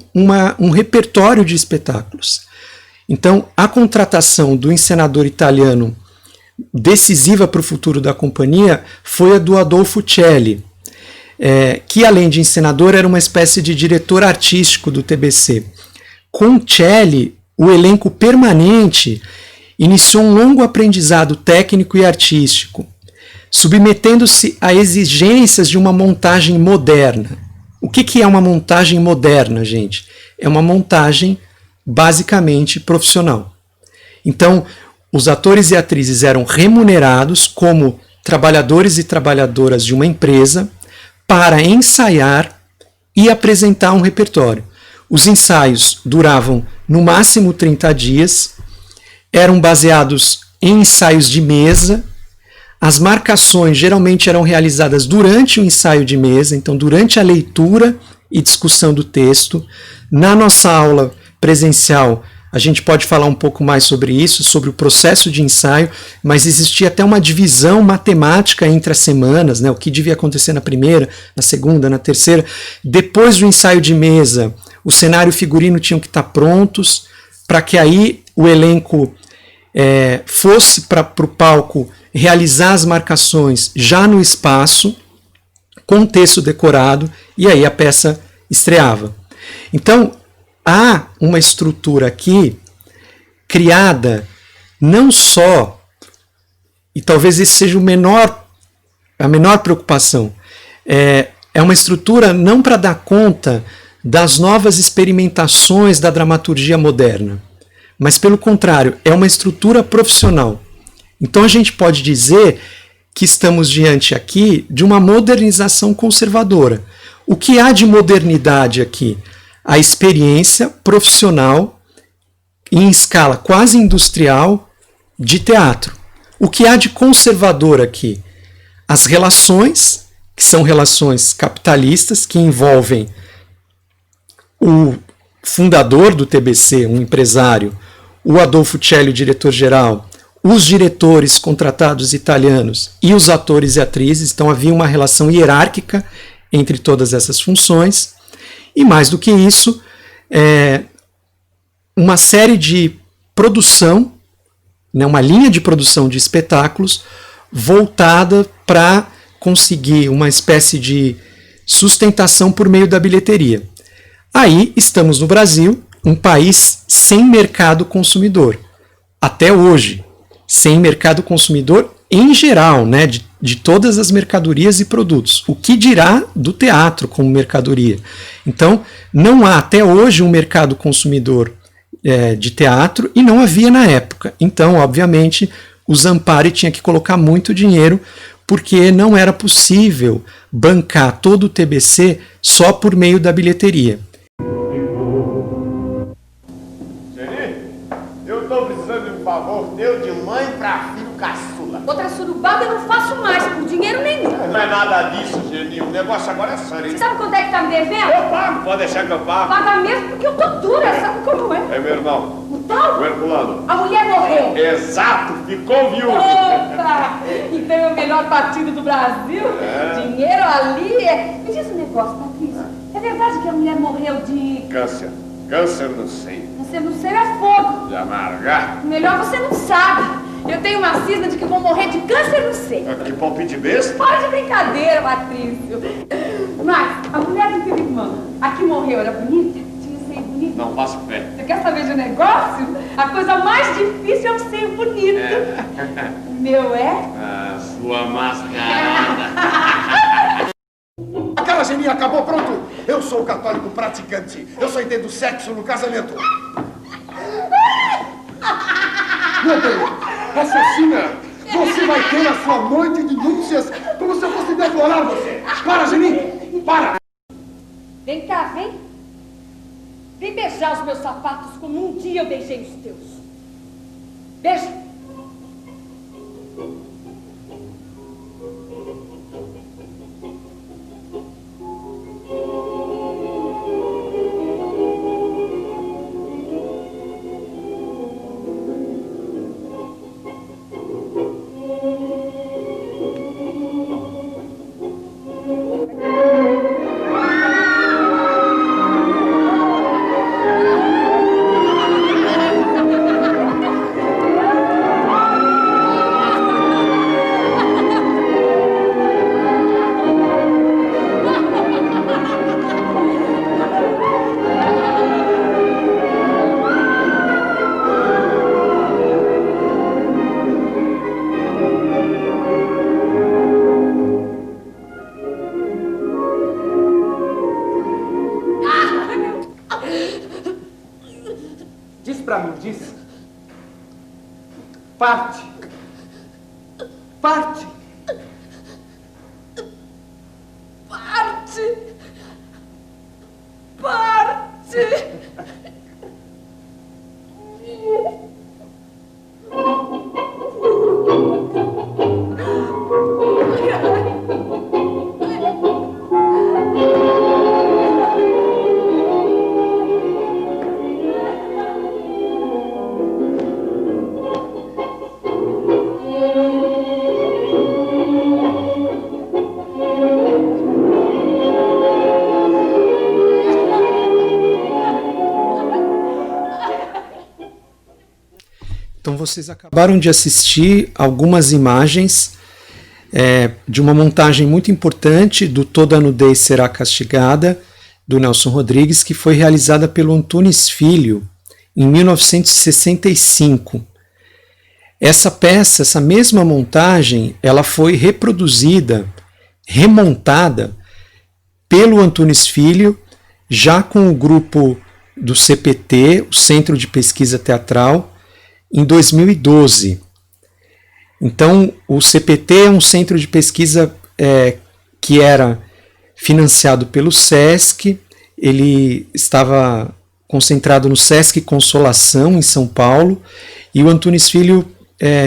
um repertório de espetáculos. Então, a contratação do encenador italiano decisiva para o futuro da companhia foi a do Adolfo Celli, que além de encenador era uma espécie de diretor artístico do TBC. Com Celli, o elenco permanente iniciou um longo aprendizado técnico e artístico, submetendo-se a exigências de uma montagem moderna. O que é uma montagem moderna, gente? É uma montagem basicamente profissional. Então, os atores e atrizes eram remunerados como trabalhadores e trabalhadoras de uma empresa para ensaiar e apresentar um repertório. Os ensaios duravam no máximo 30 dias, eram baseados em ensaios de mesa. As marcações geralmente eram realizadas durante o ensaio de mesa, então durante a leitura e discussão do texto. Na nossa aula presencial, a gente pode falar um pouco mais sobre isso, sobre o processo de ensaio, mas existia até uma divisão matemática entre as semanas, né, o que devia acontecer na primeira, na segunda, na terceira. Depois do ensaio de mesa, o cenário e o figurino tinham que estar prontos, para que aí o elenco fosse para o palco realizar as marcações já no espaço, com o texto decorado, e aí a peça estreava. Então, há uma estrutura aqui criada não só, e talvez esse seja a menor preocupação, é uma estrutura não para dar conta das novas experimentações da dramaturgia moderna, mas pelo contrário, é uma estrutura profissional. Então a gente pode dizer que estamos diante aqui de uma modernização conservadora. O que há de modernidade aqui? A experiência profissional em escala quase industrial de teatro. O que há de conservador aqui? as relações, que são relações capitalistas, que envolvem o fundador do TBC, um empresário, o Adolfo Celli, o diretor-geral, os diretores contratados italianos e os atores e atrizes. Então havia uma relação hierárquica entre todas essas funções. E mais do que isso, uma série de produção, né, uma linha de produção de espetáculos voltada para conseguir uma espécie de sustentação por meio da bilheteria. Aí estamos no Brasil, um país sem mercado consumidor. Até hoje, sem mercado consumidor em geral, né, de todas as mercadorias e produtos. O que dirá do teatro como mercadoria? Então, não há até hoje um mercado consumidor de teatro e não havia na época. Então, obviamente, o Zampari tinha que colocar muito dinheiro porque não era possível bancar todo o TBC só por meio da bilheteria. Eu estou precisando de um favor teu de mãe para filho caçula. Outra surubada eu não faço mais, por dinheiro nenhum. Não é nada disso, Geninho. O negócio agora é sério. Você sabe quanto é que tá me devendo? Eu pago, pode deixar que eu pago. Paga mesmo porque eu tô dura, sabe como é? É meu irmão. O tal? O Herculano. A mulher morreu. Exato, ficou viúvo. Opa! Então é o melhor partido do Brasil. Dinheiro ali é... Me diz um negócio, Patrícia. É verdade que a mulher morreu de... Câncer. Câncer no seio. Você não sei é fogo. De amargar. Melhor você não sabe. Eu tenho uma cisma de que vou morrer de câncer no seio. Que palpite besta. Para de brincadeira, Patrício. Mas a mulher do teu irmão, a que morreu, era bonita? Tinha seio bonito? Não passo pé. Você quer saber de negócio? A coisa mais difícil é o seio bonito. O meu é? A sua mascarada. Aquela geninha acabou, pronto. Eu sou católico praticante. Eu só entendo sexo no casamento. Meu Deus, raciocina. Você vai ter a sua noite de núpcias como se eu fosse deplorar você. Para, Geninha, para. Vem cá, vem. Vem beijar os meus sapatos como um dia eu beijei os teus. Beija. Parte. Parte. Parte. Parte. Então vocês acabaram de assistir algumas imagens de uma montagem muito importante do Toda Nudez Será Castigada, do Nelson Rodrigues, que foi realizada pelo Antunes Filho em 1965. Essa peça, essa mesma montagem, ela foi reproduzida, remontada pelo Antunes Filho, já com o grupo do CPT, o Centro de Pesquisa Teatral, em 2012. Então, o CPT é um centro de pesquisa que era financiado pelo SESC, ele estava concentrado no SESC Consolação, em São Paulo, e o Antunes Filho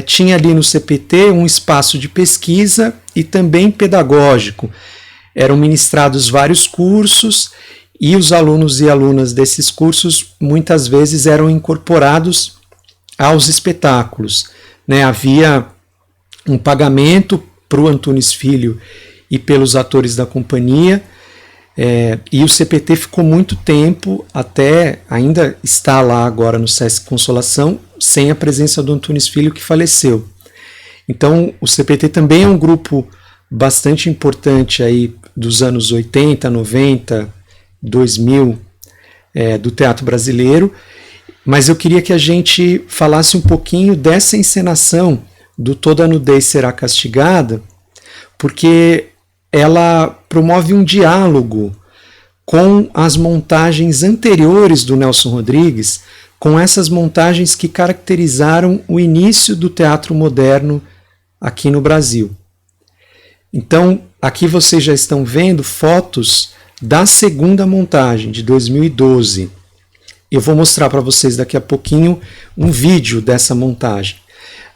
tinha ali no CPT um espaço de pesquisa e também pedagógico. Eram ministrados vários cursos e os alunos e alunas desses cursos muitas vezes eram incorporados aos espetáculos, né? Havia um pagamento para o Antunes Filho e pelos atores da companhia, e o CPT ficou muito tempo, até ainda está lá agora no Sesc Consolação, sem a presença do Antunes Filho, que faleceu. Então o CPT também é um grupo bastante importante aí dos anos 80, 90, 2000 do teatro brasileiro, mas eu queria que a gente falasse um pouquinho dessa encenação do Toda Nudez Será Castigada, porque ela promove um diálogo com as montagens anteriores do Nelson Rodrigues, com essas montagens que caracterizaram o início do teatro moderno aqui no Brasil. Então, aqui vocês já estão vendo fotos da segunda montagem, de 2012. Eu vou mostrar para vocês daqui a pouquinho um vídeo dessa montagem.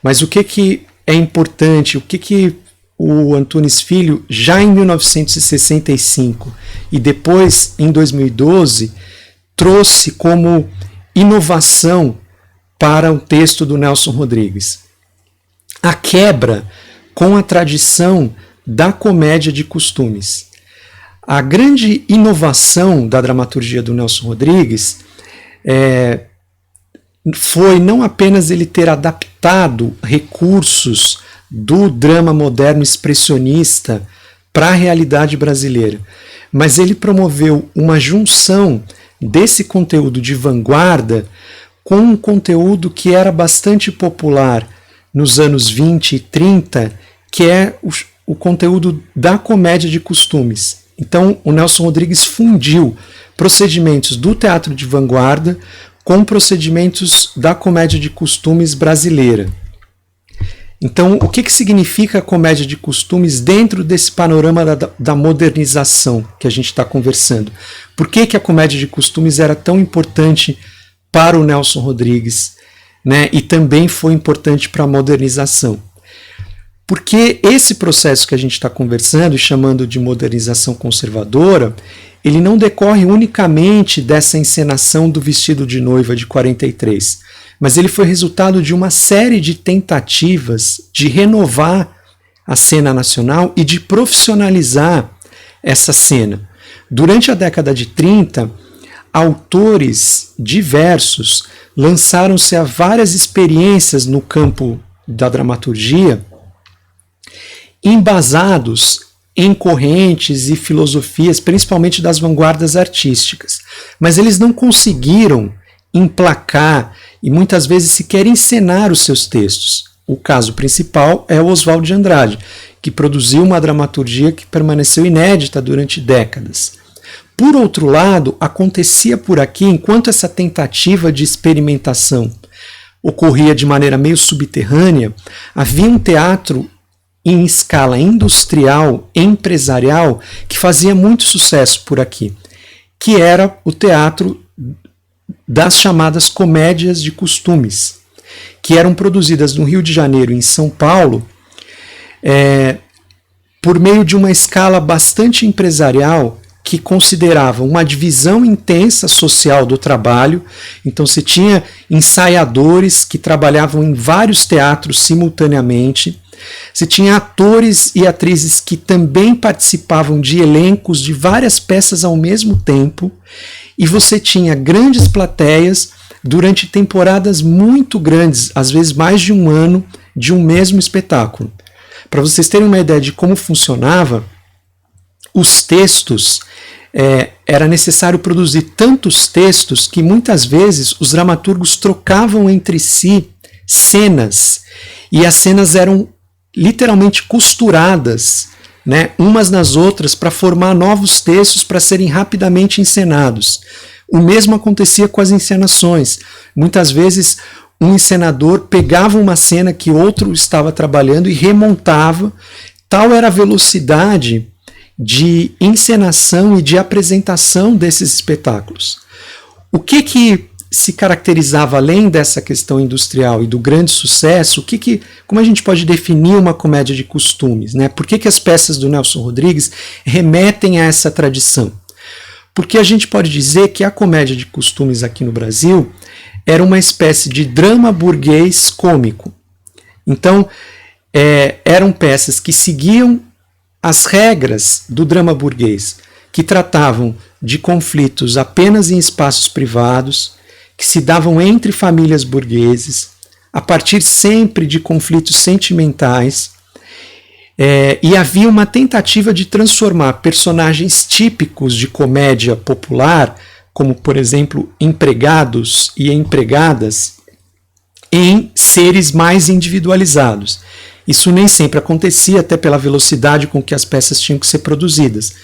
Mas o que é importante, o que o Antunes Filho, já em 1965 e depois em 2012, trouxe como inovação para o texto do Nelson Rodrigues? A quebra com a tradição da comédia de costumes. A grande inovação da dramaturgia do Nelson Rodrigues foi não apenas ele ter adaptado recursos do drama moderno expressionista para a realidade brasileira, mas ele promoveu uma junção desse conteúdo de vanguarda com um conteúdo que era bastante popular nos anos 20 e 30, que é o conteúdo da comédia de costumes. Então, o Nelson Rodrigues fundiu procedimentos do teatro de vanguarda com procedimentos da comédia de costumes brasileira. Então, o que significa a comédia de costumes dentro desse panorama da modernização que a gente está conversando? Por que a comédia de costumes era tão importante para o Nelson Rodrigues, né? E também foi importante para a modernização? Porque esse processo que a gente está conversando e chamando de modernização conservadora, ele não decorre unicamente dessa encenação do Vestido de Noiva de 43, mas ele foi resultado de uma série de tentativas de renovar a cena nacional e de profissionalizar essa cena. Durante a década de 30, autores diversos lançaram-se a várias experiências no campo da dramaturgia, embasados em correntes e filosofias, principalmente das vanguardas artísticas. Mas eles não conseguiram emplacar e muitas vezes sequer encenar os seus textos. O caso principal é o Oswald de Andrade, que produziu uma dramaturgia que permaneceu inédita durante décadas. Por outro lado, acontecia por aqui, enquanto essa tentativa de experimentação ocorria de maneira meio subterrânea, havia um teatro em escala industrial, empresarial, que fazia muito sucesso por aqui, que era o teatro das chamadas comédias de costumes, que eram produzidas no Rio de Janeiro e em São Paulo, por meio de uma escala bastante empresarial, que considerava uma divisão intensa social do trabalho. Então você tinha ensaiadores que trabalhavam em vários teatros simultaneamente, você tinha atores e atrizes que também participavam de elencos de várias peças ao mesmo tempo, e você tinha grandes plateias durante temporadas muito grandes, às vezes mais de um ano, de um mesmo espetáculo. Para vocês terem uma ideia de como funcionava, os textos, era necessário produzir tantos textos que muitas vezes os dramaturgos trocavam entre si cenas, e as cenas eram literalmente costuradas, né, umas nas outras para formar novos textos para serem rapidamente encenados. O mesmo acontecia com as encenações. Muitas vezes um encenador pegava uma cena que outro estava trabalhando e remontava. Tal era a velocidade de encenação e de apresentação desses espetáculos. O que se caracterizava, além dessa questão industrial e do grande sucesso, como a gente pode definir uma comédia de costumes, né? Por que as peças do Nelson Rodrigues remetem a essa tradição? Porque a gente pode dizer que a comédia de costumes aqui no Brasil era uma espécie de drama burguês cômico. Então, eram peças que seguiam as regras do drama burguês, que tratavam de conflitos apenas em espaços privados, que se davam entre famílias burgueses, a partir sempre de conflitos sentimentais, e havia uma tentativa de transformar personagens típicos de comédia popular, como, por exemplo, empregados e empregadas, em seres mais individualizados. Isso nem sempre acontecia, até pela velocidade com que as peças tinham que ser produzidas.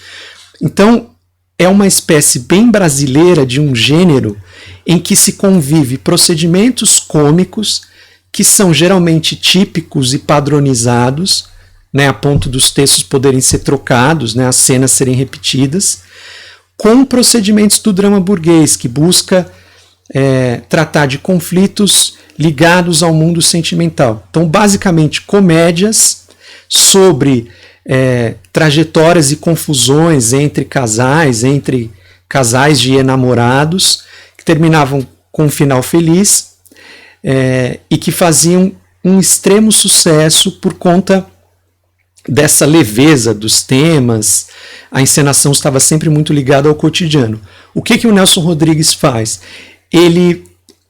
Então, é uma espécie bem brasileira de um gênero em que se convive procedimentos cômicos que são geralmente típicos e padronizados, né, a ponto dos textos poderem ser trocados, né, as cenas serem repetidas, com procedimentos do drama burguês, que busca tratar de conflitos ligados ao mundo sentimental. Então, basicamente, comédias sobre trajetórias e confusões entre casais de enamorados, que terminavam com um final feliz e que faziam um extremo sucesso por conta dessa leveza dos temas. A encenação estava sempre muito ligada ao cotidiano. O que o Nelson Rodrigues faz? Ele,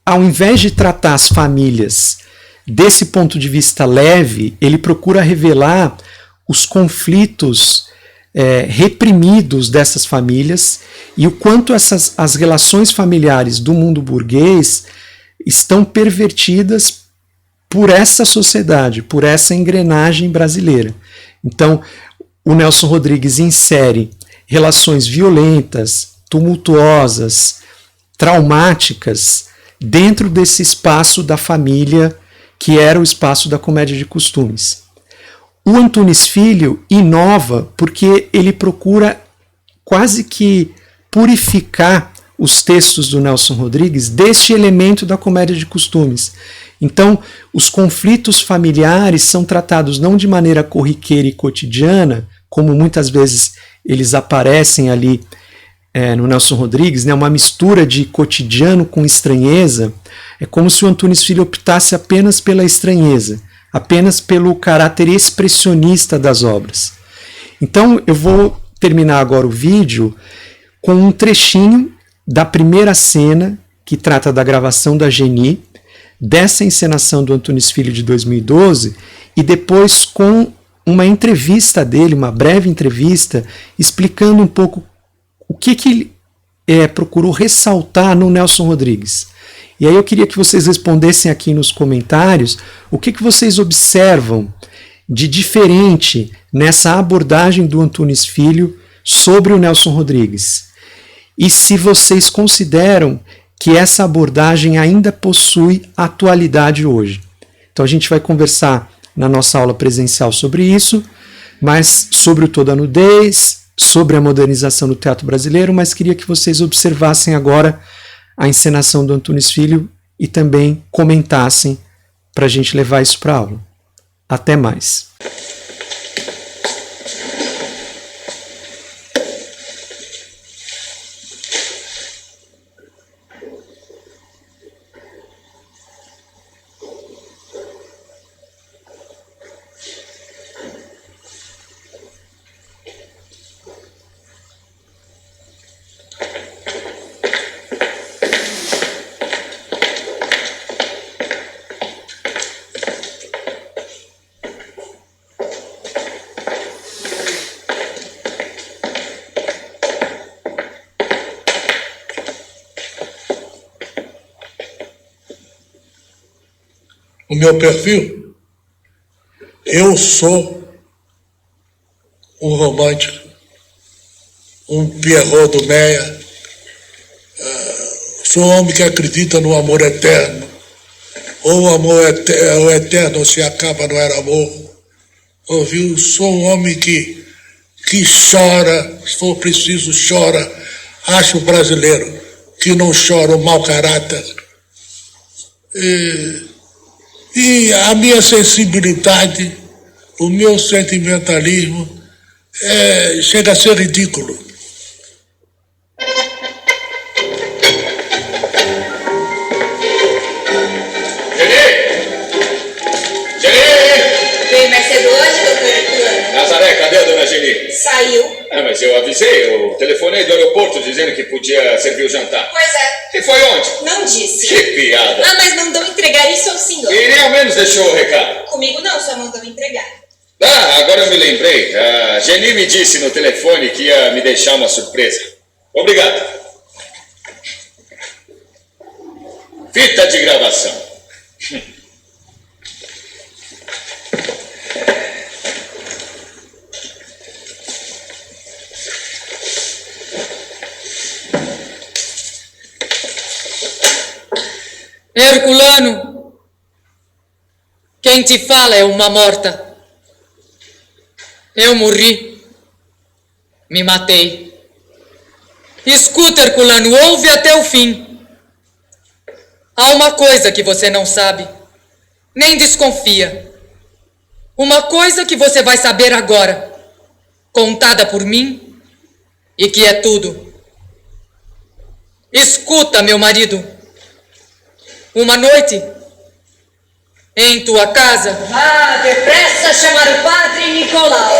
ao invés de tratar as famílias desse ponto de vista leve, ele procura revelar os conflitos reprimidos dessas famílias e o quanto as relações familiares do mundo burguês estão pervertidas por essa sociedade, por essa engrenagem brasileira. Então, o Nelson Rodrigues insere relações violentas, tumultuosas, traumáticas dentro desse espaço da família que era o espaço da comédia de costumes. O Antunes Filho inova porque ele procura quase que purificar os textos do Nelson Rodrigues deste elemento da comédia de costumes. Então, os conflitos familiares são tratados não de maneira corriqueira e cotidiana, como muitas vezes eles aparecem ali no Nelson Rodrigues, né, uma mistura de cotidiano com estranheza. É como se o Antunes Filho optasse apenas pela estranheza, apenas pelo caráter expressionista das obras. Então, eu vou terminar agora o vídeo com um trechinho da primeira cena, que trata da gravação da Geni, dessa encenação do Antunes Filho de 2012, e depois com uma entrevista dele, uma breve entrevista, explicando um pouco o que ele procurou ressaltar no Nelson Rodrigues. E aí eu queria que vocês respondessem aqui nos comentários o que vocês observam de diferente nessa abordagem do Antunes Filho sobre o Nelson Rodrigues. E se vocês consideram que essa abordagem ainda possui atualidade hoje. Então a gente vai conversar na nossa aula presencial sobre isso, mas sobre o Toda Nudez, sobre a modernização do teatro brasileiro, mas queria que vocês observassem agora a encenação do Antunes Filho e também comentassem para a gente levar isso para a aula. Até mais. O meu perfil, eu sou um romântico, um Pierrot do Meia, sou um homem que acredita no amor eterno, ou o amor eterno se acaba, não era amor, ouviu? Sou um homem que chora, se for preciso chora, acho brasileiro, que não chora o mau caráter. E a minha sensibilidade, o meu sentimentalismo, chega a ser ridículo. Veio mais cedo hoje, doutor Herculano? Nazaré, cadê a dona Geni? Saiu. Mas eu avisei, eu telefonei do aeroporto dizendo que podia servir o jantar. Pois é. E foi onde? Não disse. Que piada. Ah, mas mandou entregar isso ao senhor. E nem ao menos deixou o recado. Comigo não, só mandou entregar. Ah, agora eu me lembrei. A Geni me disse no telefone que ia me deixar uma surpresa. Obrigado. Fita de gravação. Herculano, quem te fala é uma morta. Eu morri, me matei. Escuta, Herculano, ouve até o fim. Há uma coisa que você não sabe, nem desconfia. Uma coisa que você vai saber agora, contada por mim, e que é tudo. Escuta, meu marido. Uma noite, em tua casa... Ah, depressa chamar o padre Nicolau.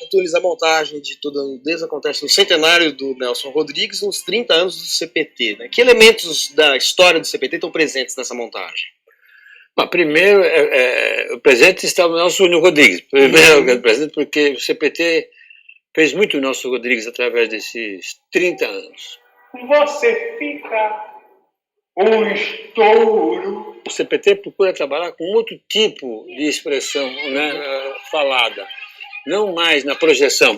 Antunes, a montagem de Toda Nudez acontece no centenário do Nelson Rodrigues, nos 30 anos do CPT. Né? Que elementos da história do CPT estão presentes nessa montagem? Bom, primeiro, o presente está o Nelson Rodrigues. Primeiro, presente porque o CPT fez muito o Nelson Rodrigues através desses 30 anos. Você fica um estouro. O CPT procura trabalhar com outro tipo de expressão, né, falada. Não mais na projeção,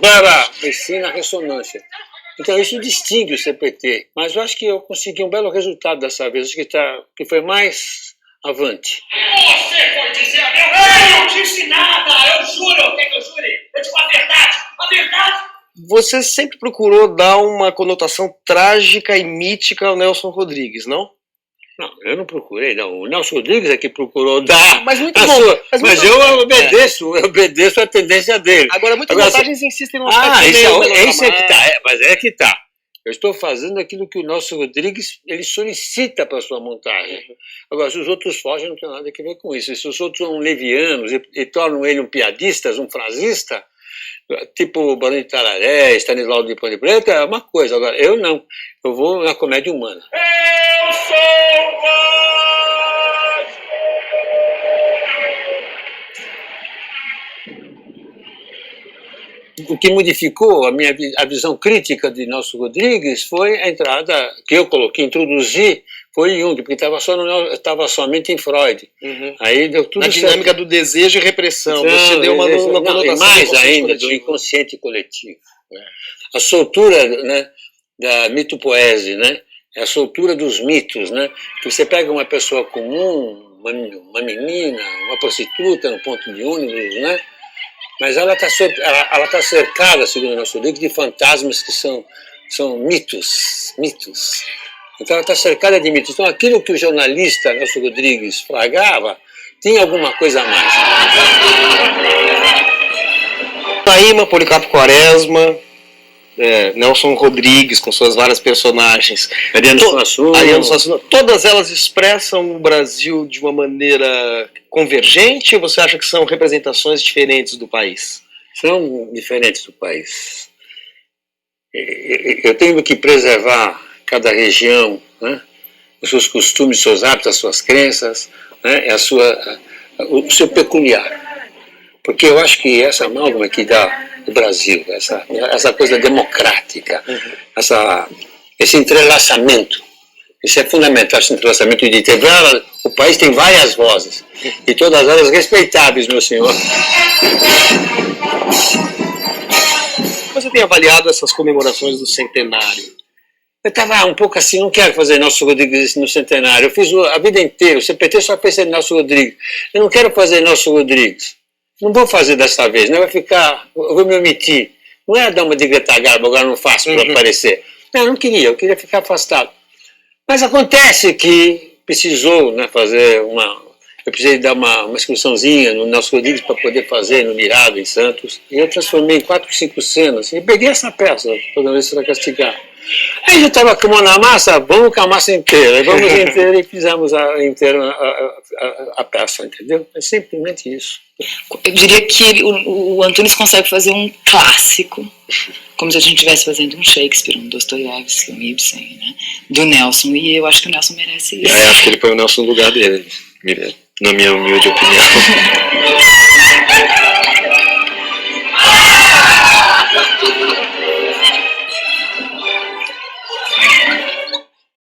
e sim na ressonância. Então isso distingue o CPT. Mas eu acho que eu consegui um belo resultado dessa vez. Acho que foi mais avante. Você foi dizer a verdade! Eu não disse nada! Eu juro! Quer que eu jure? Eu digo a verdade! A verdade! Você sempre procurou dar uma conotação trágica e mítica ao Nelson Rodrigues, não? Não, eu não procurei, não. O Nelson Rodrigues é que procurou dar. Mas muito a bom. Sua, mas eu obedeço a tendência dele. Agora, muitas montagens insistem no isso é que tá. Mas é que tá. Eu estou fazendo aquilo que o Nelson Rodrigues ele solicita para a sua montagem. Agora, se os outros fogem, não tem nada a ver com isso. Se os outros são levianos e tornam ele um piadista, um frasista, tipo o Barão de Tararé, Stanislau de Ponte Preta, é uma coisa. Agora, eu não. Eu vou na comédia humana. Eu sou O que modificou a visão crítica de Nelson Rodrigues foi a entrada que eu coloquei, introduzi, foi Jung, porque estava somente em Freud. Uhum. Aí deu tudo na dinâmica do desejo e repressão. Você deu uma conotação. E mais ainda, do inconsciente coletivo. Né? A soltura, né, da mitopoese, né? É a soltura dos mitos. Né? Que você pega uma pessoa comum, uma menina, uma prostituta no ponto de ônibus, né? Mas ela está cercada, segundo o Nelson Rodrigues, de fantasmas que são mitos. Então ela está cercada de mitos. Então aquilo que o jornalista Nelson Rodrigues flagrava tinha alguma coisa a mais. Taíma, Policarpo Quaresma, Nelson Rodrigues com suas várias personagens, Ariano Suassuna, todas elas expressam o Brasil de uma maneira convergente ou você acha que são representações diferentes do país? São diferentes do país. Eu tenho que preservar cada região, né? Os seus costumes, os seus hábitos, as suas crenças, né? O seu peculiar. Porque eu acho que essa amálgama que dá o Brasil, essa coisa democrática, esse entrelaçamento, isso é fundamental, esse entrelaçamento de ter o país tem várias vozes, e todas elas respeitáveis, meu senhor. Você tem avaliado essas comemorações do centenário? Eu estava um pouco assim, não quero fazer Nelson Rodrigues no centenário, eu fiz a vida inteira, o CPT só fez Nelson Rodrigues, eu não quero fazer Nelson Rodrigues. não vou fazer dessa vez, não vai ficar, eu vou me omitir. Não é a dama de Greta Garbo, agora não faço para aparecer. Não, eu não queria, eu queria ficar afastado. Mas acontece que precisou, né, fazer eu precisei dar uma excursãozinha no Nelson Rodrigues para poder fazer no Mirado, em Santos, e eu transformei em 4, 5 cenas, e peguei essa peça, toda vez para castigar. Aí eu estava com a mão na massa, vamos com a massa inteira, vamos inteira, e fizemos a peça, entendeu? É simplesmente isso. Eu diria que o Antunes consegue fazer um clássico, como se a gente estivesse fazendo um Shakespeare, um Dostoiévski, um Ibsen, né? Do Nelson, e eu acho que o Nelson merece isso. Acho que ele põe o Nelson no lugar dele, na minha humilde opinião.